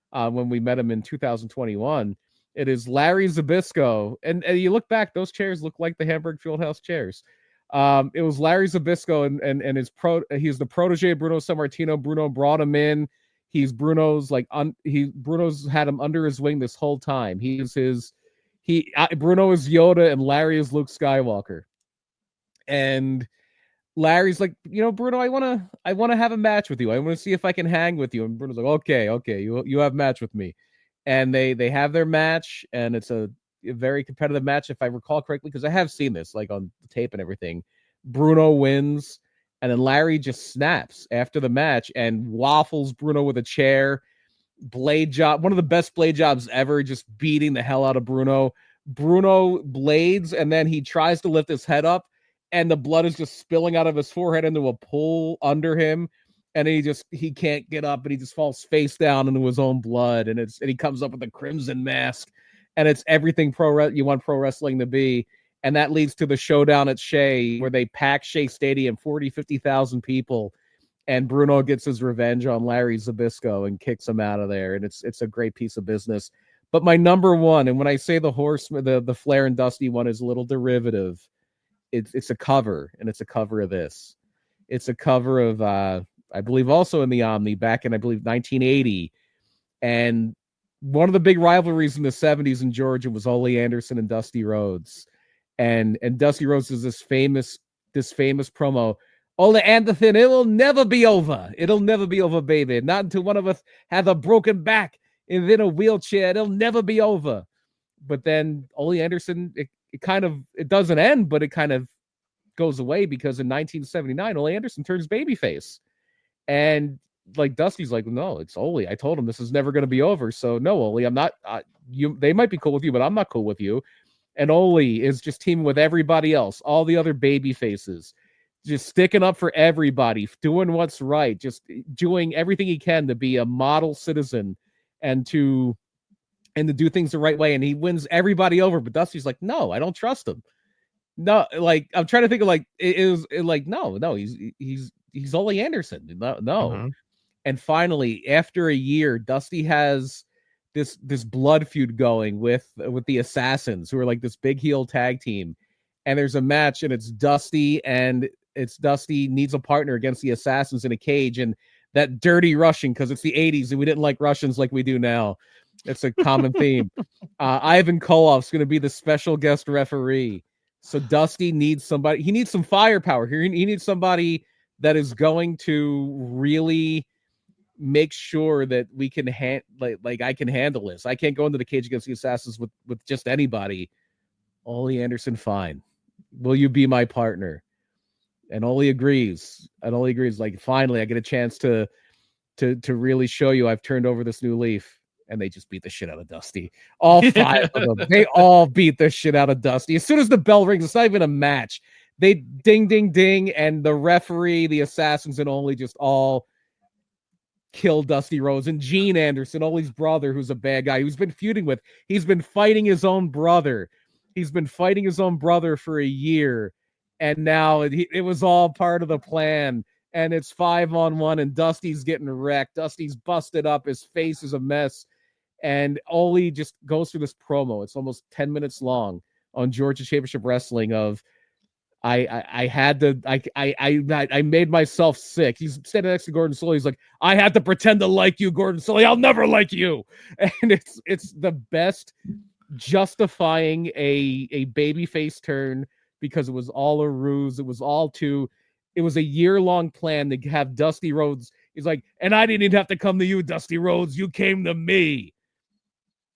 When we met him in 2021, it is Larry Zbyszko, and you look back, those chairs look like the Hamburg Fieldhouse chairs. It was Larry Zbyszko and he's the protege of Bruno Sammartino. Bruno brought him in. He's Bruno's Bruno's had him under his wing this whole time. Bruno is Yoda and Larry is Luke Skywalker. And Larry's like, Bruno, I want to have a match with you. I want to see if I can hang with you. And Bruno's like, okay, you have a match with me. And they have their match, and it's a very competitive match, if I recall correctly, because I have seen this like on the tape and everything. Bruno wins, and then Larry just snaps after the match and waffles Bruno with a chair. Blade job, one of the best blade jobs ever, just beating the hell out of Bruno. Bruno blades, and then he tries to lift his head up, and the blood is just spilling out of his forehead into a pool under him. And he can't get up, and he just falls face down into his own blood. And he comes up with a crimson mask, and it's everything you want pro wrestling to be. And that leads to the showdown at Shea, where they pack Shea Stadium, 50,000 people. And Bruno gets his revenge on Larry Zbyszko and kicks him out of there. And it's a great piece of business. But my number one, and when I say the Horseman, the Flair and Dusty one is a little derivative. It's a cover, and it's a cover of this. It's a cover of I believe also in the Omni back in, I believe, 1980. And one of the big rivalries in the 70s in Georgia was Ole Anderson and Dusty Rhodes. And Dusty Rhodes is this famous promo. Ole Anderson, it will never be over. It'll never be over, baby. Not until one of us has a broken back and then a wheelchair. It'll never be over. But then Ole Anderson, it doesn't end, but it kind of goes away, because in 1979, Ole Anderson turns babyface. And like Dusty's like, no, it's Ole. I told him this is never going to be over. So no, Ole, I'm not. They might be cool with you, but I'm not cool with you. And Ole is just teaming with everybody else, all the other baby faces, just sticking up for everybody, doing what's right, just doing everything he can to be a model citizen and to do things the right way. And he wins everybody over. But Dusty's like, no, I don't trust him. No, like I'm trying to think of like no, he's Ole Anderson. No. Mm-hmm. And finally, after a year, Dusty has this blood feud going with the Assassins, who are like this big heel tag team. And there's a match, and it's Dusty needs a partner against the Assassins in a cage, and that dirty Russian, because it's the 80s and we didn't like Russians like we do now. It's a common theme. Ivan Koloff's going to be the special guest referee. So Dusty needs somebody. He needs some firepower here. He needs somebody that is going to really make sure that we can like I can handle this. I can't go into the cage against the Assassins with just anybody. Ole Anderson, fine. Will you be my partner? And Ole agrees. Like, finally, I get a chance to really show you I've turned over this new leaf. And they just beat the shit out of Dusty. All five of them. They all beat the shit out of Dusty. As soon as the bell rings, it's not even a match. They ding, ding, ding. And the referee, the Assassins, and Ole just all kill Dusty Rhodes. And Gene Anderson, Ole's brother, who's a bad guy, who's been feuding with. He's been fighting his own brother. For a year. And now it was all part of the plan. And it's 5-on-1, and Dusty's getting wrecked. Dusty's busted up. His face is a mess. And Ole just goes through this promo. It's almost 10 minutes long on Georgia Championship Wrestling of I made myself sick. He's standing next to Gordon Solie. He's like, I had to pretend to like you, Gordon Solie. I'll never like you. And it's the best justifying a babyface turn, because it was all a ruse. It was a year-long plan to have Dusty Rhodes. He's like, and I didn't even have to come to you, Dusty Rhodes. You came to me.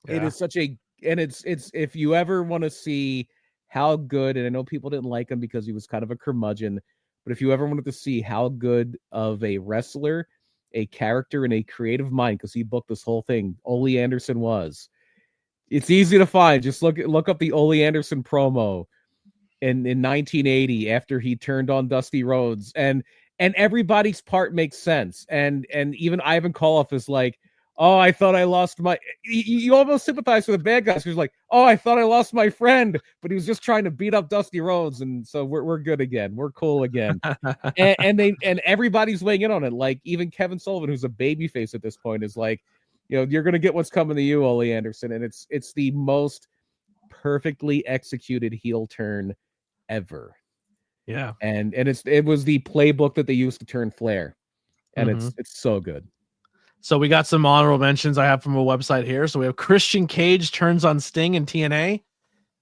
Yeah. It is such a, and it's if you ever want to see how good, and I know people didn't like him because he was kind of a curmudgeon, but if you ever wanted to see how good of a wrestler, a character, and a creative mind, because he booked this whole thing, Ole Anderson was. It's easy to find. Just look up the Ole Anderson promo in 1980 after he turned on Dusty Rhodes, and everybody's part makes sense, and even Ivan Koloff is like, oh, I thought I lost my. You almost sympathize with the bad guys who's like, oh, I thought I lost my friend, but he was just trying to beat up Dusty Rhodes, and so we're good again, we're cool again, and everybody's weighing in on it. Like even Kevin Sullivan, who's a babyface at this point, is like, you're gonna get what's coming to you, Ole Anderson, and it's the most perfectly executed heel turn ever. Yeah. And it was the playbook that they used to turn Flair, and it's so good. So we got some honorable mentions I have from a website here. So we have Christian Cage turns on Sting in TNA.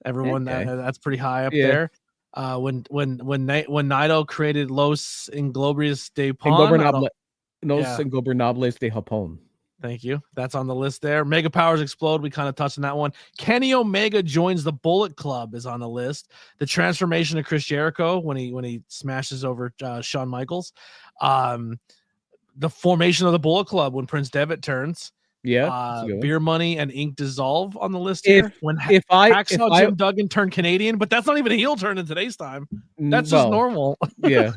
Everyone that's pretty high up there. When Naito created Los Ingobernables de Ingobernables de Japón. Thank you. That's on the list there. Mega Powers Explode. We kind of touched on that one. Kenny Omega joins the Bullet Club is on the list. The transformation of Chris Jericho when he smashes over Shawn Michaels. The formation of the Bullet Club when Prince Devitt turns. Yeah. Beer Money and Ink Dissolve on the list here. If Jim Duggan turned Canadian, but that's not even a heel turn in today's time. That's just normal. Yeah.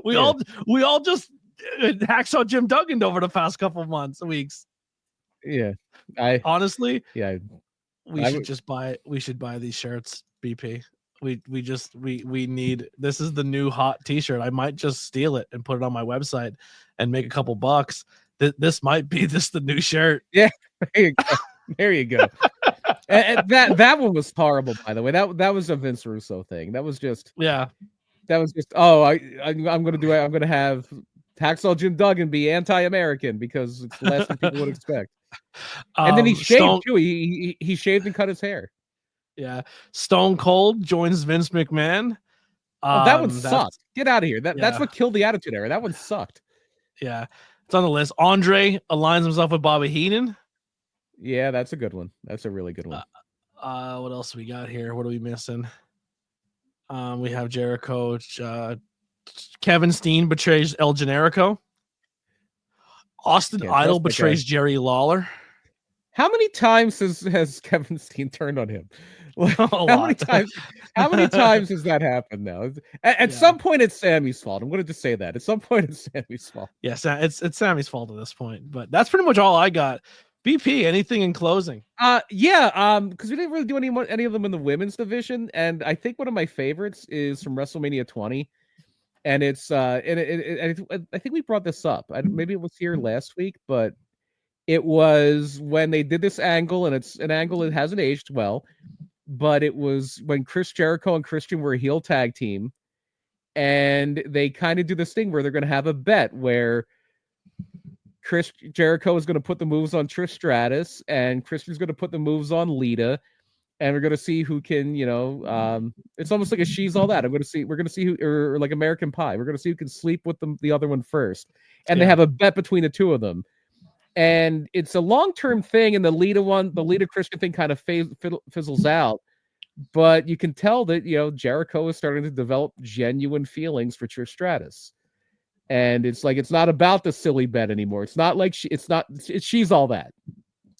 Well, we all just hacksaw Jim Duggan over the past couple months, weeks. Yeah. Honestly, yeah. We should buy these shirts, BP. We need, this is the new hot t-shirt. I might just steal it and put it on my website and make a couple bucks. This might be the new shirt. Yeah. There you go. And that one was horrible, by the way. That was a Vince Russo thing. That was just I'm gonna have Hacksaw Jim Duggan be anti-American because it's less than people would expect. And then he shaved too. He shaved and cut his hair. Yeah. Stone Cold joins Vince McMahon. That one sucked. Get out of here. That's what killed the Attitude Era. That one sucked. Yeah. It's on the list. Andre aligns himself with Bobby Heenan. Yeah, that's a good one. That's a really good one. What else we got here? What are we missing? We have Jericho. Kevin Steen betrays El Generico. Austin Idol betrays Jerry Lawler. How many times has Kevin Steen turned on him? How many times has that happened now? At some point, it's Sammy's fault. I'm going to just say that. At some point, it's Sammy's fault. Yes, it's Sammy's fault at this point. But that's pretty much all I got. BP, anything in closing? Because we didn't really do any of them in the women's division, and I think one of my favorites is from WrestleMania 20, and it's I think we brought this up. Maybe it was here last week, but it was when they did this angle, and it's an angle that hasn't aged well. But it was when Chris Jericho and Christian were a heel tag team, and they kind of do this thing where they're going to have a bet where Chris Jericho is going to put the moves on Trish Stratus, and Christian's going to put the moves on Lita, and we're going to see who can, it's almost like a She's All That. We're going to see who, or like American Pie. We're going to see who can sleep with the other one first, and they have a bet between the two of them. And it's a long-term thing, and the Lita Christian thing kind of fizzles out. But you can tell that, Jericho is starting to develop genuine feelings for Trish Stratus. And it's like, it's not about the silly bet anymore. It's not like She's All That.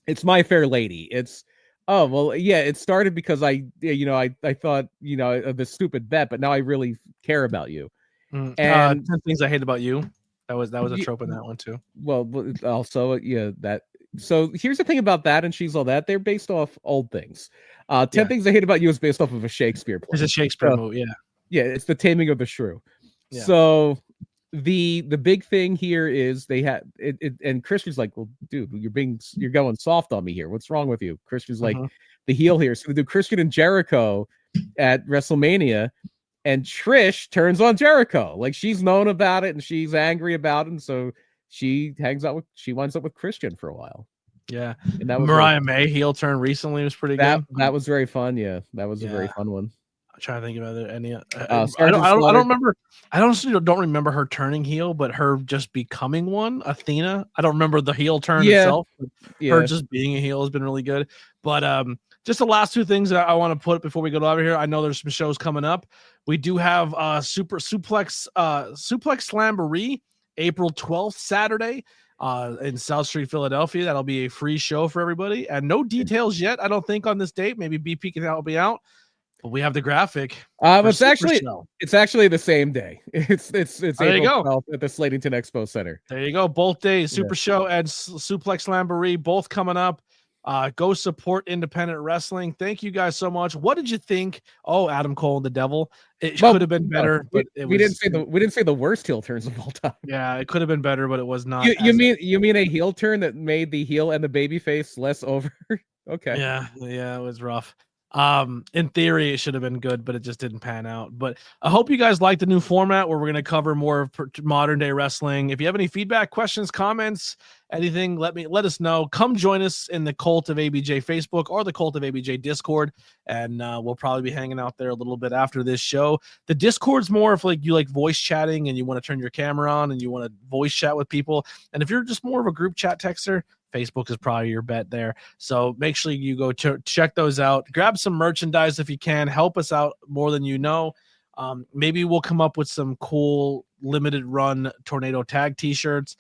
It's My Fair Lady. It's, oh, well, yeah, it started because I thought, this stupid bet, but now I really care about you. And 10 Things I Hate About You. That was a trope in that one too. Well, also, that. So here's the thing about that and She's All That. They're based off old things. 10 Things I Hate About You is based off of a Shakespeare play. It's a Shakespeare movie, yeah. Yeah, it's The Taming of the Shrew. Yeah. So the big thing here is they had it, and Christian's like, well, dude, you're going soft on me here. What's wrong with you? Christian's like the heel here. So they do Christian and Jericho at WrestleMania. And Trish turns on Jericho. Like, she's known about it and she's angry about it. And so she winds up with Christian for a while. Yeah. And that was Mariah May heel turn recently was pretty good. That was very fun. Yeah. That was a very fun one. trying to think about it. Any, Sergeant I Slaughter. don't remember. I honestly don't remember her turning heel, but her just becoming one. Athena. I don't remember the heel turn Yeah, itself. But her yeah. just being a heel has been really good. But just the last two things that I want to put before we go over here. I know there's some shows coming up. We do have Super Suplex Slamboree, April 12th, Saturday. In South Street, Philadelphia. That'll be a free show for everybody. And no details yet, I don't think, on this date. Maybe BP can help me out. But we have the graphic for Super Show. It's actually the same day. It's There you April go. 12th at the Slatington Expo Center. There you go. Both days, Super Yeah. Show and Suplex Lamboree, both coming up. Go support independent wrestling. Thank you guys so much. What did you think? Oh, Adam Cole and the Devil. It could have been better, but we didn't say the worst heel turns of all time. Yeah, it could have been better, but it was not. You mean a heel turn that made the heel and the baby face less over? Okay. Yeah, it was rough. In theory, it should have been good, but it just didn't pan out. But I hope you guys like the new format where we're going to cover more of modern day wrestling. If you have any feedback, questions, comments, anything, let us know. Come join us in the Cult of ABJ Facebook or the Cult of ABJ Discord, and we'll probably be hanging out there a little bit after this show. The Discord's more if like you like voice chatting and you want to turn your camera on and you want to voice chat with people. And if you're just more of a group chat texter, Facebook is probably your bet there. So make sure you go check those out. Grab some merchandise if you can. Help us out more than you know. Maybe we'll come up with some cool limited run Tornado Tag t-shirts.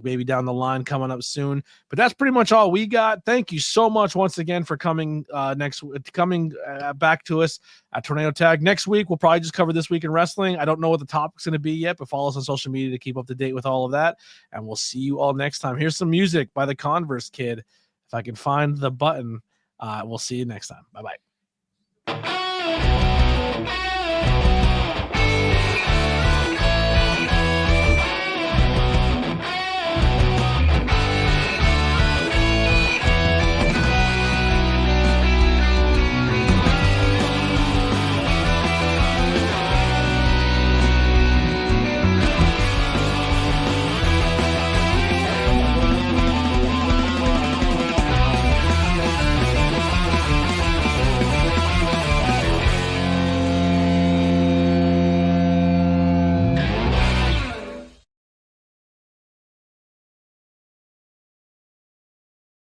Maybe down the line coming up soon. But that's pretty much all we got. Thank you so much once again for coming back to us at Tornado Tag. Next week, we'll probably just cover This Week in Wrestling. I don't know what the topic's going to be yet, but follow us on social media to keep up to date with all of that. And we'll see you all next time. Here's some music by the Converse Kid. If I can find the button, we'll see you next time. Bye-bye.